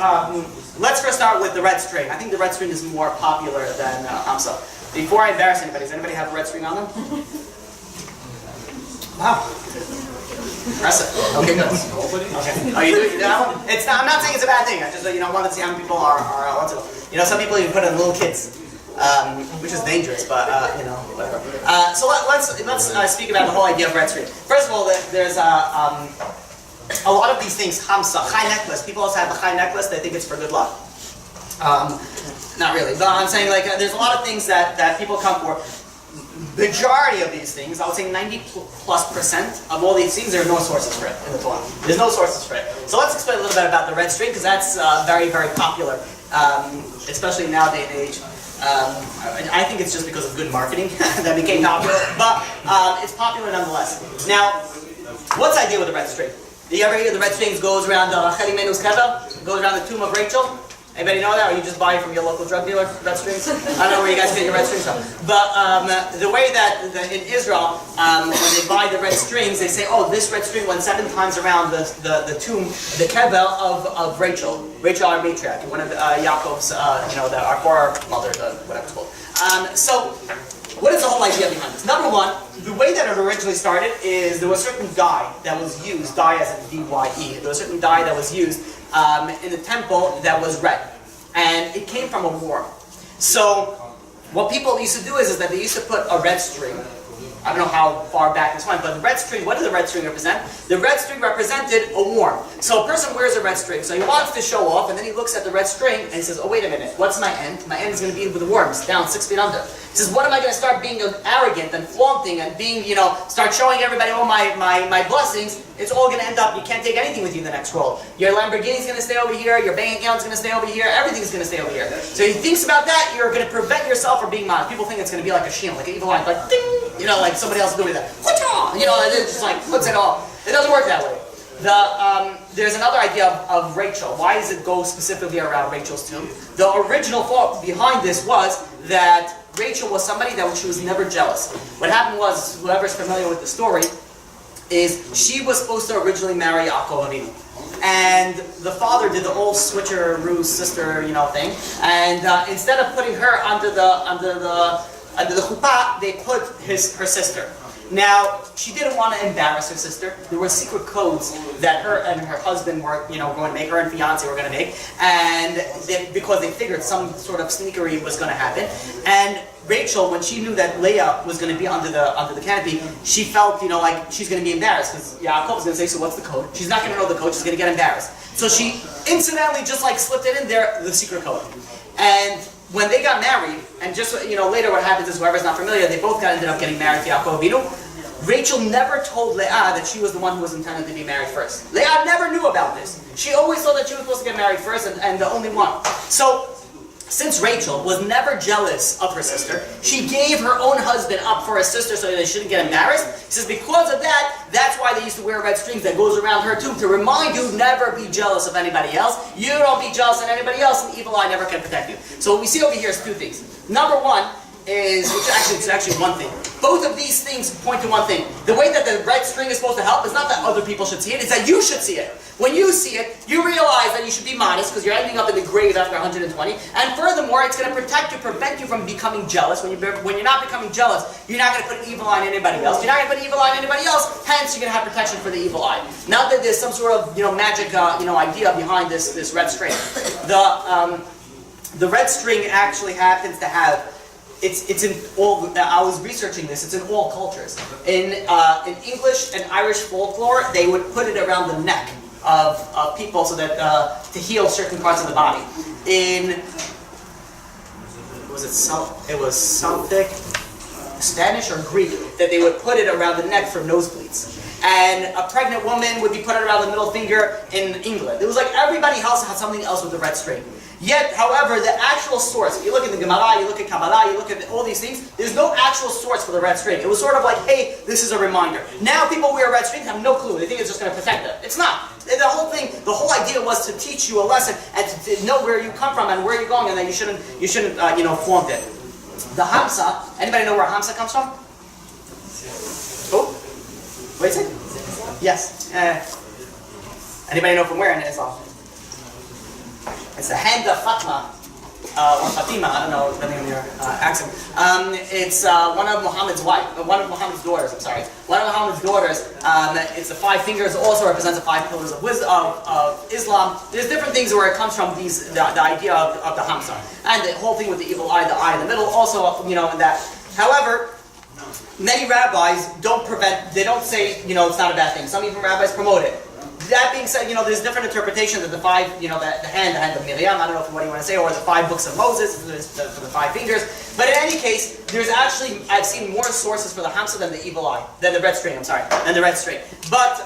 let's first start with the red string. I think the red string is more popular than Hamza. Before I embarrass anybody, does anybody have a red string on them? Wow. Impressive. Okay, good. Okay. Oh, you do that one? I'm not saying it's a bad thing. I just wanted to see how many people are some people even put in little kids, which is dangerous, but whatever. So let's speak about the whole idea of red string. First of all, there's a lot of these things. Hamsa, chai necklace. People also have the chai necklace. They think it's for good luck. Not really, but I'm saying like there's a lot of things that people come for. Majority of these things, I would say 90+% of all these things, there are no sources for it in the Torah. There's no sources for it. So let's explain a little bit about the red string, because that's very, very popular, especially nowadays and age. I think it's just because of good marketing that became popular, but it's popular nonetheless. Now, what's the idea with the red string? Do you ever hear the red strings goes around Cheli Menu's kever, goes around the tomb of Rachel? Anybody know that, or you just buy it from your local drug dealer, red strings? I don't know where you guys get your red strings from. But the way that in Israel, when they buy the red strings, they say, oh, this red string went 7 times around the tomb, the kever of Rachel. Rachel, our matriarch, one of Yaakov's, our foremother, whatever it's called. So what is the whole idea behind this? Number one, the way that it originally started is there was a certain dye that was used, dye as in D-Y-E, there was a certain dye that was used in the temple that was red. And it came from a worm. So what people used to do is that they used to put a red string. I don't know how far back this went, but the red string, what does the red string represent? The red string represented a worm. So a person wears a red string, so he wants to show off, and then he looks at the red string and he says, oh wait a minute, what's my end? My end is going to be with the worms, down 6 feet under. He says, what am I going to start being arrogant and flaunting and being, start showing everybody all my blessings? It's all going to end up, you can't take anything with you in the next world. Your Lamborghini's going to stay over here, your bank account's going to stay over here, everything's going to stay over here. So he thinks about that, you're going to prevent yourself from being modest. People think it's going to be like a shield, like an evil eye, like ding, like somebody else doing that. It just like puts it all. It doesn't work that way. There's another idea of Rachel. Why does it go specifically around Rachel's tomb? The original thought behind this was that Rachel was somebody that she was never jealous. What happened was, whoever's familiar with the story, is she was supposed to originally marry Yaakov Avinu. And the father did the old switcheroo sister, thing. And instead of putting her under the chuppah, they put her sister. Now, she didn't want to embarrass her sister. There were secret codes that her and her husband were, going to make, her and fiancé were going to make, and because they figured some sort of sneakery was going to happen. And Rachel, when she knew that Leah was going to be under the canopy, she felt, like she's going to be embarrassed because Yaakov is going to say, so what's the code? She's not going to know the code. She's going to get embarrassed. So she incidentally just slipped it in there, the secret code. And when they got married, and just later what happens is, whoever's not familiar, they both ended up getting married to Yaakov Avinu. Rachel never told Leah that she was the one who was intended to be married first. Leah never knew about this. She always thought that she was supposed to get married first and the only one. So, since Rachel was never jealous of her sister, she gave her own husband up for her sister so that they shouldn't get embarrassed. She says because of that, that's why they used to wear red strings that goes around her too, to remind you never be jealous of anybody else. You don't be jealous of anybody else, and the evil eye never can protect you. So what we see over here is two things. Number one is, it's actually one thing. Both of these things point to one thing. The way that the red string is supposed to help is not that other people should see it, it's that you should see it. When you see it, you realize that you should be modest because you're ending up in the grave after 120. And furthermore, it's going to prevent you from becoming jealous. When you're not becoming jealous, you're not going to put an evil eye on anybody else. You're not going to put an evil eye on anybody else. Hence, you're going to have protection for the evil eye. Not that there's some sort of magic idea behind this red string. The red string actually happens to have. It's in all. I was researching this. It's in all cultures. In English and Irish folklore, they would put it around the neck of people so that to heal certain parts of the body. It was Celtic, Spanish or Greek that they would put it around the neck for nosebleeds. And a pregnant woman would be put around the middle finger in England. It was like everybody else had something else with the red string. Yet, however, the actual source, if you look at the Gemara, you look at Kabbalah, you look at all these things, there's no actual source for the red string. It was sort of like, hey, this is a reminder. Now people wear red strings have no clue. They think it's just going to protect them. It's not. The whole idea was to teach you a lesson and to know where you come from and where you're going, and that you shouldn't flaunt it. The Hamsa, anybody know where Hamsa comes from? Who? What is it? Yes. Anybody know from where in Islam? It's the hand of Fatma, or Fatima, I don't know, depending on your accent. It's one of Muhammad's daughters, I'm sorry. One of Muhammad's daughters, it's the 5 fingers, also represents the 5 pillars of Islam. There's different things where it comes from, the idea of the Hamsa. And the whole thing with the evil eye, the eye in the middle, also, that. However, many rabbis they don't say, it's not a bad thing. Some even rabbis promote it. That being said, there's different interpretations of the 5, the hand of Miriam, I don't know what you want to say, or the 5 books of Moses, for the 5 fingers. But in any case, there's actually, I've seen more sources for the Hamsa than the evil eye, than the red string, than the red string. But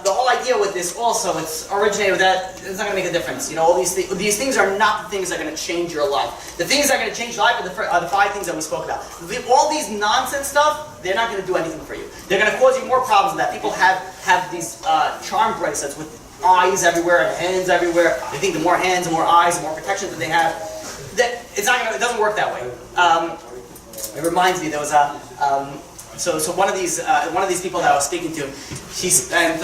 the whole idea with this also, it's originated with that, it's not going to make a difference. All these things are not the things that are going to change your life. The things that are going to change your life are the 5 things that we spoke about. All these nonsense stuff, they're not going to do anything for you. They're going to cause you more problems than that. People have these charm bracelets with eyes everywhere and hands everywhere. They think the more hands, the more eyes, the more protection that they have. It doesn't work that way. It reminds me, there was so one of these people that I was speaking to, she spent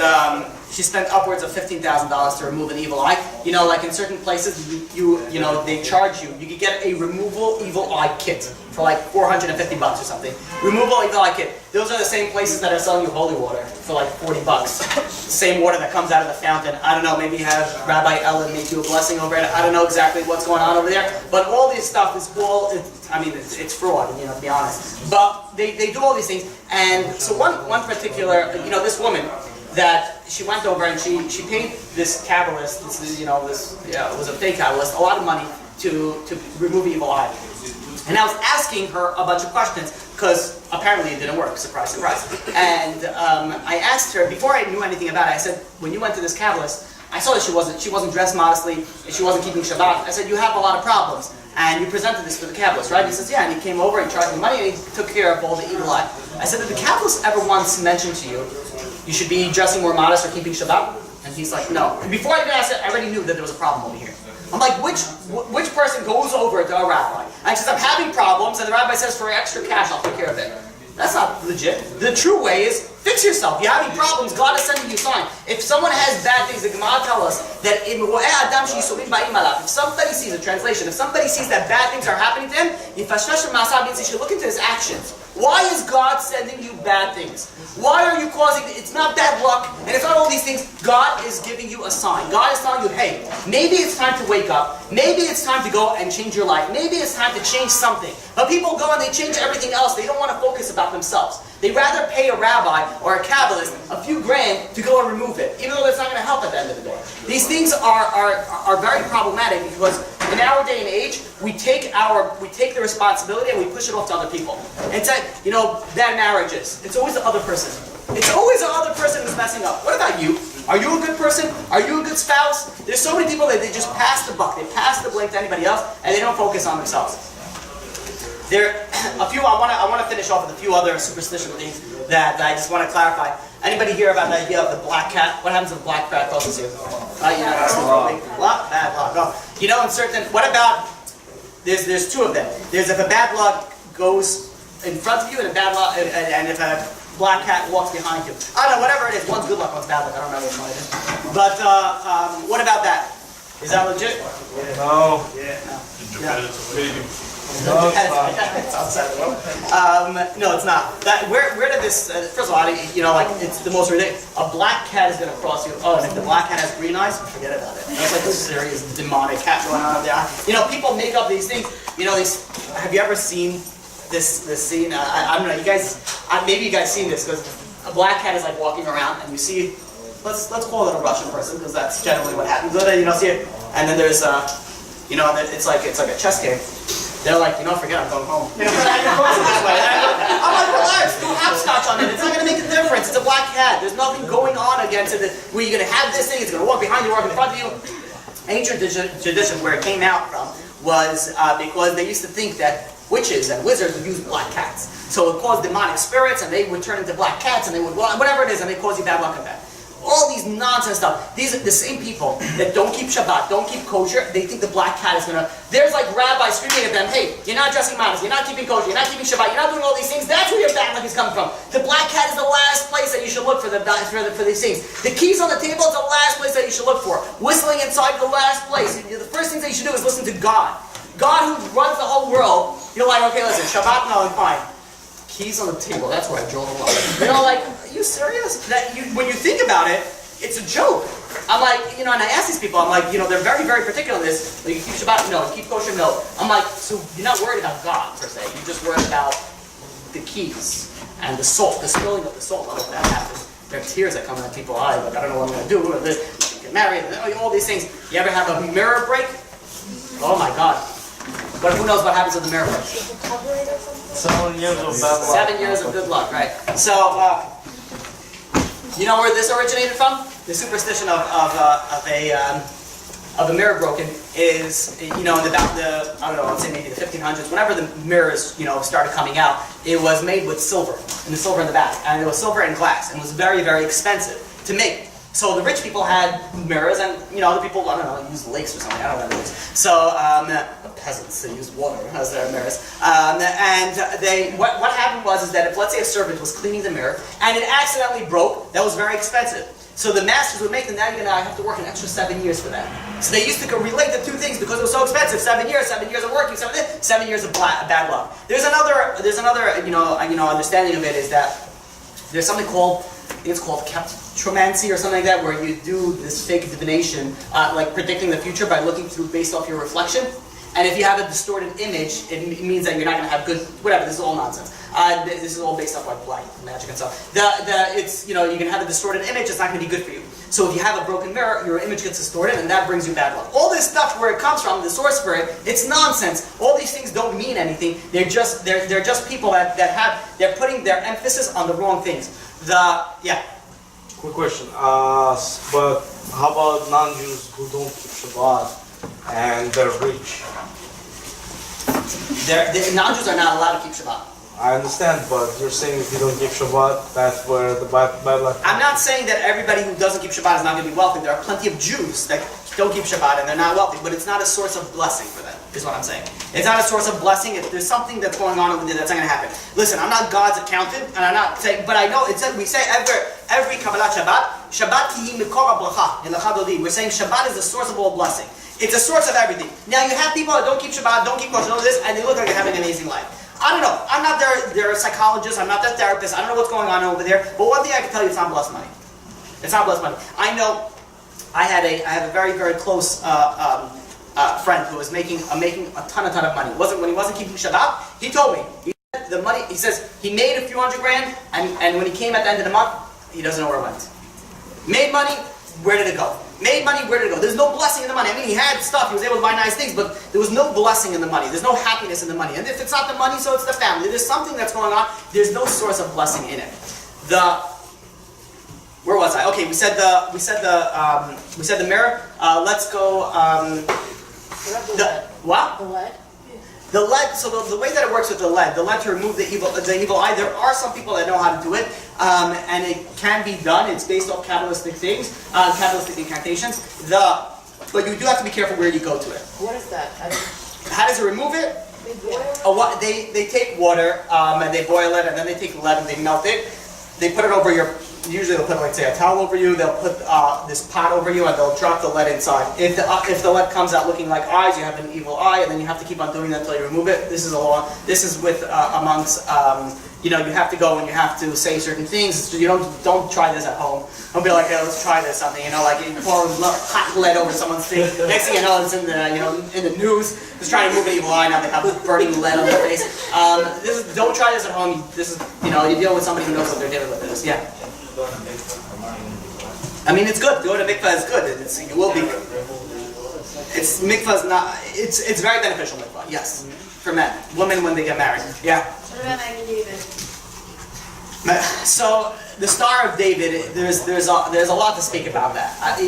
upwards of $15,000 to remove an evil eye. you know, like in certain places, you know, they charge you. You could get a removal evil eye kit for like $450 or something. Removal evil eye kit. Those are the same places that are selling you holy water for like $40. Same water that comes out of the fountain. I don't know, maybe have Rabbi Ellen make you a blessing over it. I don't know exactly what's going on over there. But all this stuff is all, I mean, it's fraud, you know, to be honest. But they do all these things. And so one particular, you know, this woman, that she went over and she paid this Kabbalist, this, you know, this, yeah, it was a fake Kabbalist, a lot of money to remove evil eye. And I was asking her a bunch of questions, because apparently it didn't work, surprise, surprise. And I asked her, before I knew anything about it, I said, when you went to this Kabbalist, I saw that she wasn't dressed modestly, and she wasn't keeping Shabbat. I said, you have a lot of problems. And you presented this to the Kabbalist, right? He says, yeah, and he came over, he charged me money, and he took care of all the evil eye. I said, did the Kabbalist ever once mention to you, you should be dressing more modest or keeping Shabbat? And he's like, no. And before I even asked it, I already knew that there was a problem over here. I'm like, which person goes over to a rabbi? And he says, I'm having problems, and the rabbi says, for extra cash, I'll take care of it. That's not legit. The true way is, fix yourself. You're having problems, God is sending you a sign. If someone has bad things, the Gemara tells us that if somebody sees a translation, if somebody sees that bad things are happening to him, he should look into his actions. Why is God sending you bad things? Why are you causing, it's not bad luck, and it's not all these things. God is giving you a sign. God is telling you, hey, maybe it's time to wake up. Maybe it's time to go and change your life. Maybe it's time to change something. But people go and they change everything else. They don't want to focus about themselves. They'd rather pay a rabbi or a Kabbalist a few grand to go and remove it, even though that's not going to help at the end of the day. These things are very problematic because in our day and age, we take the responsibility and we push it off to other people. And say, you know, bad marriages. It's always the other person. It's always the other person who's messing up. What about you? Are you a good person? Are you a good spouse? There's so many people that they just pass the buck. They pass the blame to anybody else, and they don't focus on themselves. There, a few. I want to finish off with a few other superstition things that I just want to clarify. Anybody hear about the idea of the black cat? What happens if a black cat crosses you? You know, bad luck. Oh. You know, in certain. What about? There's two of them. There's if a bad luck goes in front of you, and a bad luck, and if a black cat walks behind you. I don't know. Whatever it is. One's good luck, one's bad luck. I don't remember which one it is. But what about that? Is that legit? No. Yeah. No, it's not. It's outside the world. No, it's not. Where did this? First of all, you know, like it's the most ridiculous. A black cat is going to cross you. Oh, and if the black cat has green eyes, forget about it. That's like this serious demonic cat going on up there. You know, people make up these things. You know, have you ever seen this scene? I don't know. You guys, maybe you guys seen this because a black cat is like walking around, and you see. Let's call it a Russian person because that's generally what happens. You know, see it, and then there's you know, it's like a chess game. They're like, you know, forget I'm going home. I'm like, relax, do hopscotch on it. It's not going to make a difference. It's a black cat. There's nothing going on against it where you're going to have this thing, it's going to walk behind you, walk in front of you. Ancient tradition, where it came out from, was because they used to think that witches and wizards would use black cats. So it caused demonic spirits, and they would turn into black cats, and they would, whatever it is, and they cause you bad luck and bad. All these nonsense stuff. These are the same people that don't keep Shabbat, don't keep kosher. They think the black cat is gonna. There's like rabbis screaming at them, "Hey, you're not dressing modest. You're not keeping kosher. You're not keeping Shabbat. You're not doing all these things. That's where your bad luck is coming from." The black cat is the last place that you should look for these things. The keys on the table is the last place that you should look for. Whistling inside the last place. The first thing that you should do is listen to God. God who runs the whole world. You're like, okay, listen, Shabbat, no, I'm fine. Keys on the table. That's where I draw the line. You know, like, are you serious? When you think about it. It's a joke. I'm like, you know, and I ask these people, I'm like, you know, they're very, very particular on this. Like, you keep Shabbat? No. You keep kosher? No. I'm like, so you're not worried about God, per se. You're just worried about the keys and the salt, the spilling of the salt. When that happens, there are tears that come out of people's eyes. Like, I don't know what I'm going to do. Get married, all these things. You ever have a mirror break? Oh, my God. But who knows what happens with the mirror break? 7 years of bad luck. 7 years of good luck, right? So, you know where this originated from? The superstition of a mirror broken is, you know, in about the, I don't know, let's say maybe the 1500s, whenever the mirrors, you know, started coming out, it was made with silver, and the silver in the back, and it was silver and glass, and it was very, very expensive to make. So the rich people had mirrors, and, you know, other people, I don't know, used lakes or something, I don't know what it is. So, the peasants, they used water as their mirrors. What happened was that if, let's say, a servant was cleaning the mirror, and it accidentally broke, that was very expensive. So the masters would make them, now you're going to have to work an extra 7 years for that. So they used to relate the two things because it was so expensive. 7 years of working, 7 years of bad luck. There's another understanding of it is that there's something called, I think it's called captromancy or something like that, where you do this fake divination, like predicting the future by looking through based off your reflection. And if you have a distorted image, it means that you're not going to have good, whatever, this is all nonsense. This is all based off like black magic and stuff. You can have a distorted image, it's not going to be good for you. So if you have a broken mirror, your image gets distorted and that brings you bad luck. All this stuff, where it comes from, the source for it, it's nonsense. All these things don't mean anything. They're just people they're putting their emphasis on the wrong things. Quick question. But how about non-Jews who don't keep Shabbat and they're rich? Non-Jews are not allowed to keep Shabbat. I understand, but you're saying if you don't keep Shabbat, that's where the bad luck comes. I'm not saying that everybody who doesn't keep Shabbat is not going to be wealthy. There are plenty of Jews that don't keep Shabbat and they're not wealthy, but it's not a source of blessing for them, is what I'm saying. It's not a source of blessing. If there's something that's going on over there, that's not going to happen. Listen, I'm not God's accountant, and I'm not saying, but I know we say every Kabbalat Shabbat ki mikor bracha in Lecha Dodi. We're saying Shabbat is the source of all blessing. It's a source of everything. Now you have people that don't keep Shabbat, don't keep kosher, don't do this, and they look like they're having an amazing life. I don't know. I'm not their psychologist. I'm not their therapist. I don't know what's going on over there. But one thing I can tell you, it's not blessed money. It's not blessed money. I know. I have a very, very close friend who was making a ton of money. When he wasn't keeping Shabbat, he told me the money. He says he made a few $100 grand, and when he came at the end of the month, he doesn't know where it went. Made money. Where did it go? Made money, where did it go? There's no blessing in the money. I mean, he had stuff, he was able to buy nice things, but there was no blessing in the money. There's no happiness in the money. And if it's not the money, so it's the family. There's something that's going on. There's no source of blessing in it. Where was I? Okay, we said the mirror. Let's go. What? The lead. The lead. So the way that it works with the lead to remove the evil eye. There are some people that know how to do it, and it can be done. It's based off Kabbalistic things, Kabbalistic incantations. But you do have to be careful where you go to it. What is that? How does it remove it? They take water and they boil it, and then they take lead and they melt it. They put it over your. Usually they'll put, like, say, a towel over you. They'll put this pot over you, and they'll drop the lead inside. If the lead comes out looking like eyes, you have an evil eye, and then you have to keep on doing that until you remove it. This is a law. This is with amongst. You have to go and you have to say certain things. So you don't try this at home. Don't be like, hey, let's try this something. Like you pour hot lead over someone's face. Next thing you know, it's in the news. Just trying to move an evil eye. Now they have burning lead on their face. Don't try this at home. This is you deal with somebody who knows what they're dealing with. This, yeah. I mean, it's good. Going to mikvah is good. You will be. It's mikvah is not. It's very beneficial mikvah. Yes, for men, women when they get married. Yeah. What about David? So the Star of David, there's a lot to speak about that. I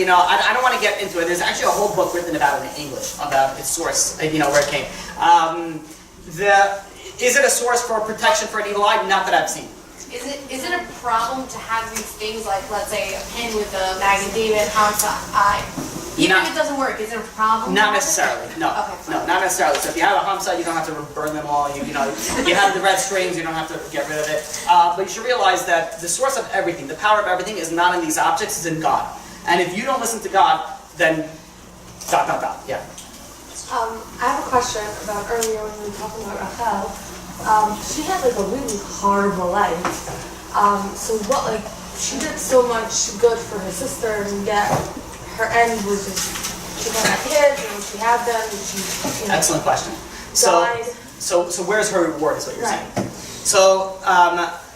don't want to get into it. There's actually a whole book written about it in English about its source. Where it came. Is it a source for protection for an evil eye? Not that I've seen. Is it a problem to have these things like, let's say, a pin with a Mag and David Hamsa eye? Even if it doesn't work, is it a problem? Not necessarily. No. Okay. No, not necessarily. So if you have a Hamsa, you don't have to burn them all. You have the red strings, you don't have to get rid of it. But you should realize that the source of everything, the power of everything, is not in these objects, it's in God. And if you don't listen to God, then ... Yeah. I have a question about earlier when we were talking about Rachel. She had like a really horrible life. So she did so much good for her sister, and yet her end was just she got her kids, and she had them, and she Excellent question. died. So where's her reward? Is what you're Right. saying.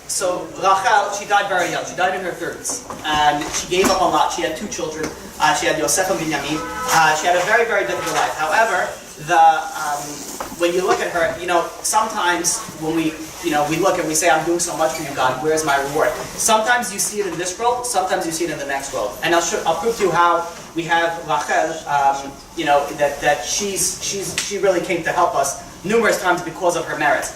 So Rachel, she died very young. She died in her 30s, and she gave up a lot. She had 2 children. She had Yosef and Binyamin. She had a very, very difficult life. However, when you look at her, sometimes when we look and we say, I'm doing so much for you, God, where's my reward? Sometimes you see it in this world, sometimes you see it in the next world. And I'll prove to you how we have Rachel, that she really came to help us numerous times because of her merits.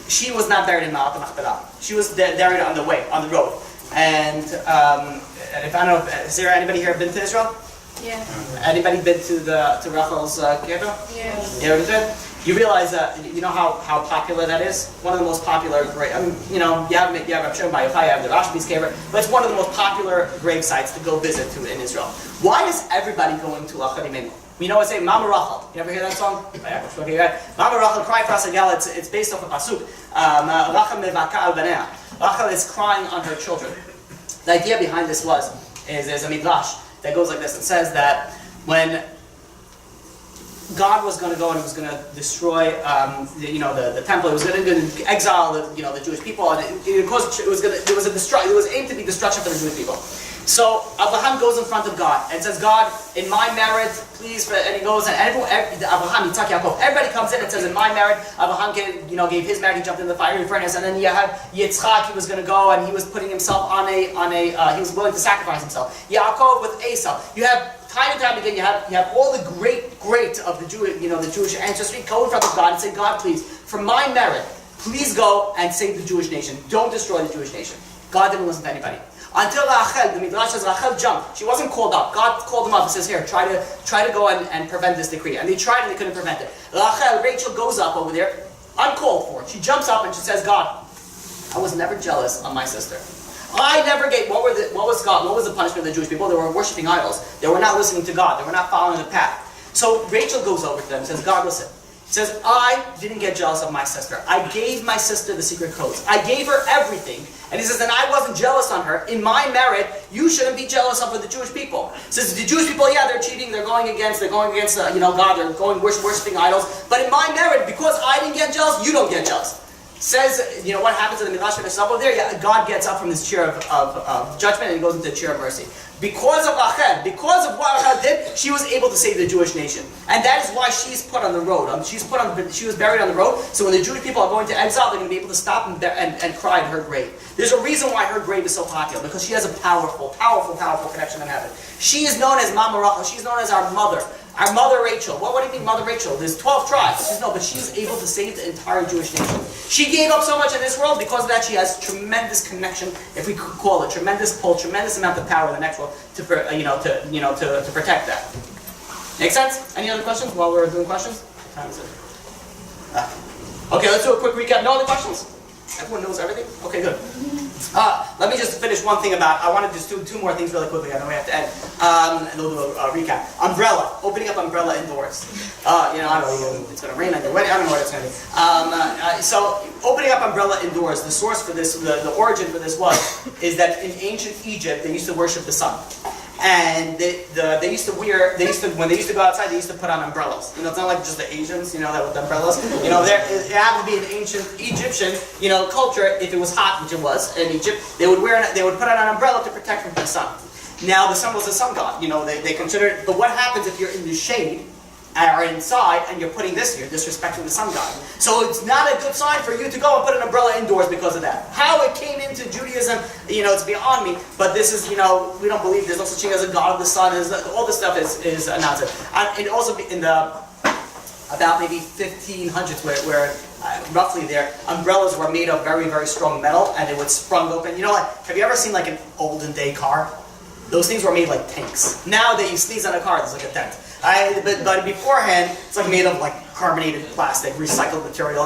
She was not buried in Ma'at Machpelah. She was buried on the road. And if I don't know, has there anybody here been to Israel? Yeah. Anybody been to Rachel's kever? Yeah. You ever been to it? You realize that, you know how popular that is? One of the most popular grave, I mean, you have I'm sure by Yochai, you have the Rashbi's cave, but it's one of the most popular grave sites to go visit to in Israel. Why is everybody going to Lachad Imenu? You know what I say, Mama Rachel. You ever hear that song? Mama Rachel, cry for us again. It's based off a pasuk. Rachel mevaka al banea. Rachel is crying on her children. The idea behind this is there's a midrash that goes like this. It says that when God was going to go and he was going to destroy, the temple. He was going to exile, the Jewish people, and it was aimed to be destruction for the Jewish people. So Abraham goes in front of God and says, God, in my merit, please, and he goes, and Abraham, Yitzhak, Yaakov, everybody comes in and says, in my merit, Abraham gave his merit, he jumped in the fiery furnace, and then you have Yitzchak, he was going to go, and he was putting himself he was willing to sacrifice himself. Yaakov with Esau. You have time and time again, you have all the great of the Jewish ancestry go in front of God and say, God, please, for my merit, please go and save the Jewish nation. Don't destroy the Jewish nation. God didn't listen to anybody. Until Rachel, the Midrash says Rachel jumped. She wasn't called up. God called them up and says, here, try to go and prevent this decree. And they tried and they couldn't prevent it. Rachel goes up over there, uncalled for. She jumps up and she says, God, I was never jealous of my sister. I never gave, what was the punishment of the Jewish people? They were worshipping idols. They were not listening to God. They were not following the path. So Rachel goes over to them and says, God, listen. He says, I didn't get jealous of my sister. I gave my sister the secret codes. I gave her everything. And he says, and I wasn't jealous on her. In my merit, you shouldn't be jealous of the Jewish people. He says, the Jewish people, yeah, they're cheating. They're going against God. They're going worshiping idols. But in my merit, because I didn't get jealous, you don't get jealous. Says, what happens in the Midrash over there? Yeah, God gets up from this chair of judgment and he goes into the chair of mercy. Because of Rachel, because of what Rachel did, she was able to save the Jewish nation, and that is why she's put on the road. She was buried on the road. So when the Jewish people are going to exile, they're going to be able to stop and cry at her grave. There's a reason why her grave is so popular, because she has a powerful connection in heaven. She is known as Mama Rachel. She's known as our mother. Our mother Rachel. What do you mean Mother Rachel? There's 12 tribes. She says, no, but she's able to save the entire Jewish nation. She gave up so much in this world. Because of that, she has tremendous connection, if we could call it, tremendous pull, tremendous amount of power in the next world to protect that. Make sense? Any other questions while we're doing questions? What time is it? Okay, let's do a quick recap. No other questions? Everyone knows everything? Okay, good. Let me just finish one thing I want to just do two more things really quickly. I know we have to end. And we'll do a recap. Umbrella. Opening up umbrella indoors. I don't know, it's going to rain on your wedding. I don't know what it's going to be. So, opening up umbrella indoors, the source for this, the origin for this is that in ancient Egypt, they used to worship the sun. And when they used to go outside, they used to put on umbrellas. It's not like just the Asians, that with umbrellas. It happened to be an ancient Egyptian, culture. If it was hot, which it was in Egypt, they would put on an umbrella to protect from the sun. Now the sun was a sun god. They considered. But what happens if you're in the shade or inside and you're putting this here, disrespecting the sun god? So it's not a good sign for you to go and put an umbrella indoors because of that. How it came into Judaism, it's beyond me. But this is, we don't believe there's no such thing as a god of the sun. All this stuff is nonsense. And also in the about maybe 1500s, where roughly there, umbrellas were made of very, very strong metal, and they would sprung open. Have you ever seen like an olden day car? Those things were made like tanks. Now that you sneeze on a car, there's like a dent. But beforehand, it's like made of like carbonated plastic, recycled material,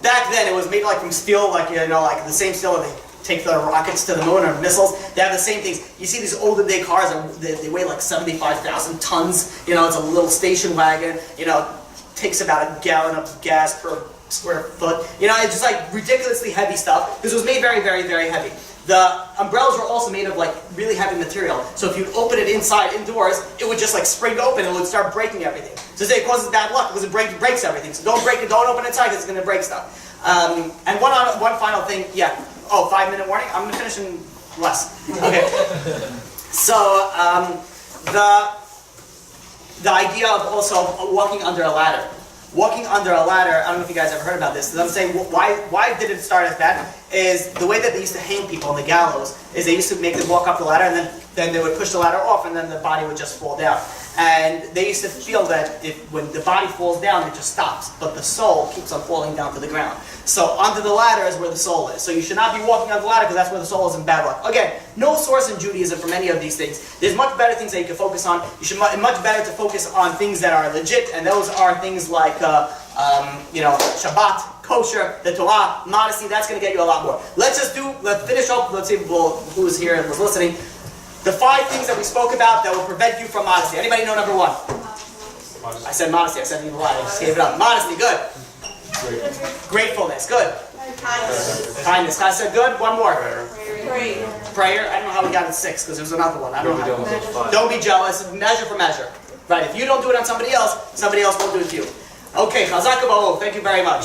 Back then, it was made like from steel, like the same steel that they take the rockets to the moon or missiles. They have the same things. You see these olden day cars, they weigh like 75,000 tons. It's a little station wagon. Takes about a gallon of gas per square foot. It's just like ridiculously heavy stuff. This was made very, very, very heavy. The umbrellas were also made of like really heavy material. So if you open it indoors, it would just like spring open and it would start breaking everything. So it causes bad luck because it breaks everything. So don't break it, don't open it inside because it's going to break stuff. And one final thing, 5-minute warning. I'm going to finish in less. Okay. So the idea of also walking under a ladder. Walking under a ladder, I don't know if you guys ever heard about this. I'm saying, why did it start as that? Is the way that they used to hang people on the gallows, is they used to make them walk up the ladder, and then they would push the ladder off, and then the body would just fall down. And they used to feel that when the body falls down, it just stops, but the soul keeps on falling down to the ground. So under the ladder is where the soul is. So you should not be walking on the ladder because that's where the soul is in bad luck. Again, no source in Judaism from any of these things. There's much better things that you can focus on. You should much better to focus on things that are legit, and those are things like Shabbat, kosher, the Torah, modesty, that's going to get you a lot more. Let's finish up, let's see who's here and was listening. The 5 things that we spoke about that will prevent you from modesty. Anybody know number 1? I said modesty, I said even lie, I just gave it up. Modesty, good. Gratefulness, good. Kindness, I said good. 1 more. Prayer. I don't know how we got to 6 because there was another one. I don't know how. Don't be jealous. Measure for measure. Right, if you don't do it on somebody else won't do it to you. Okay, Chazak Ba'ov, thank you very much.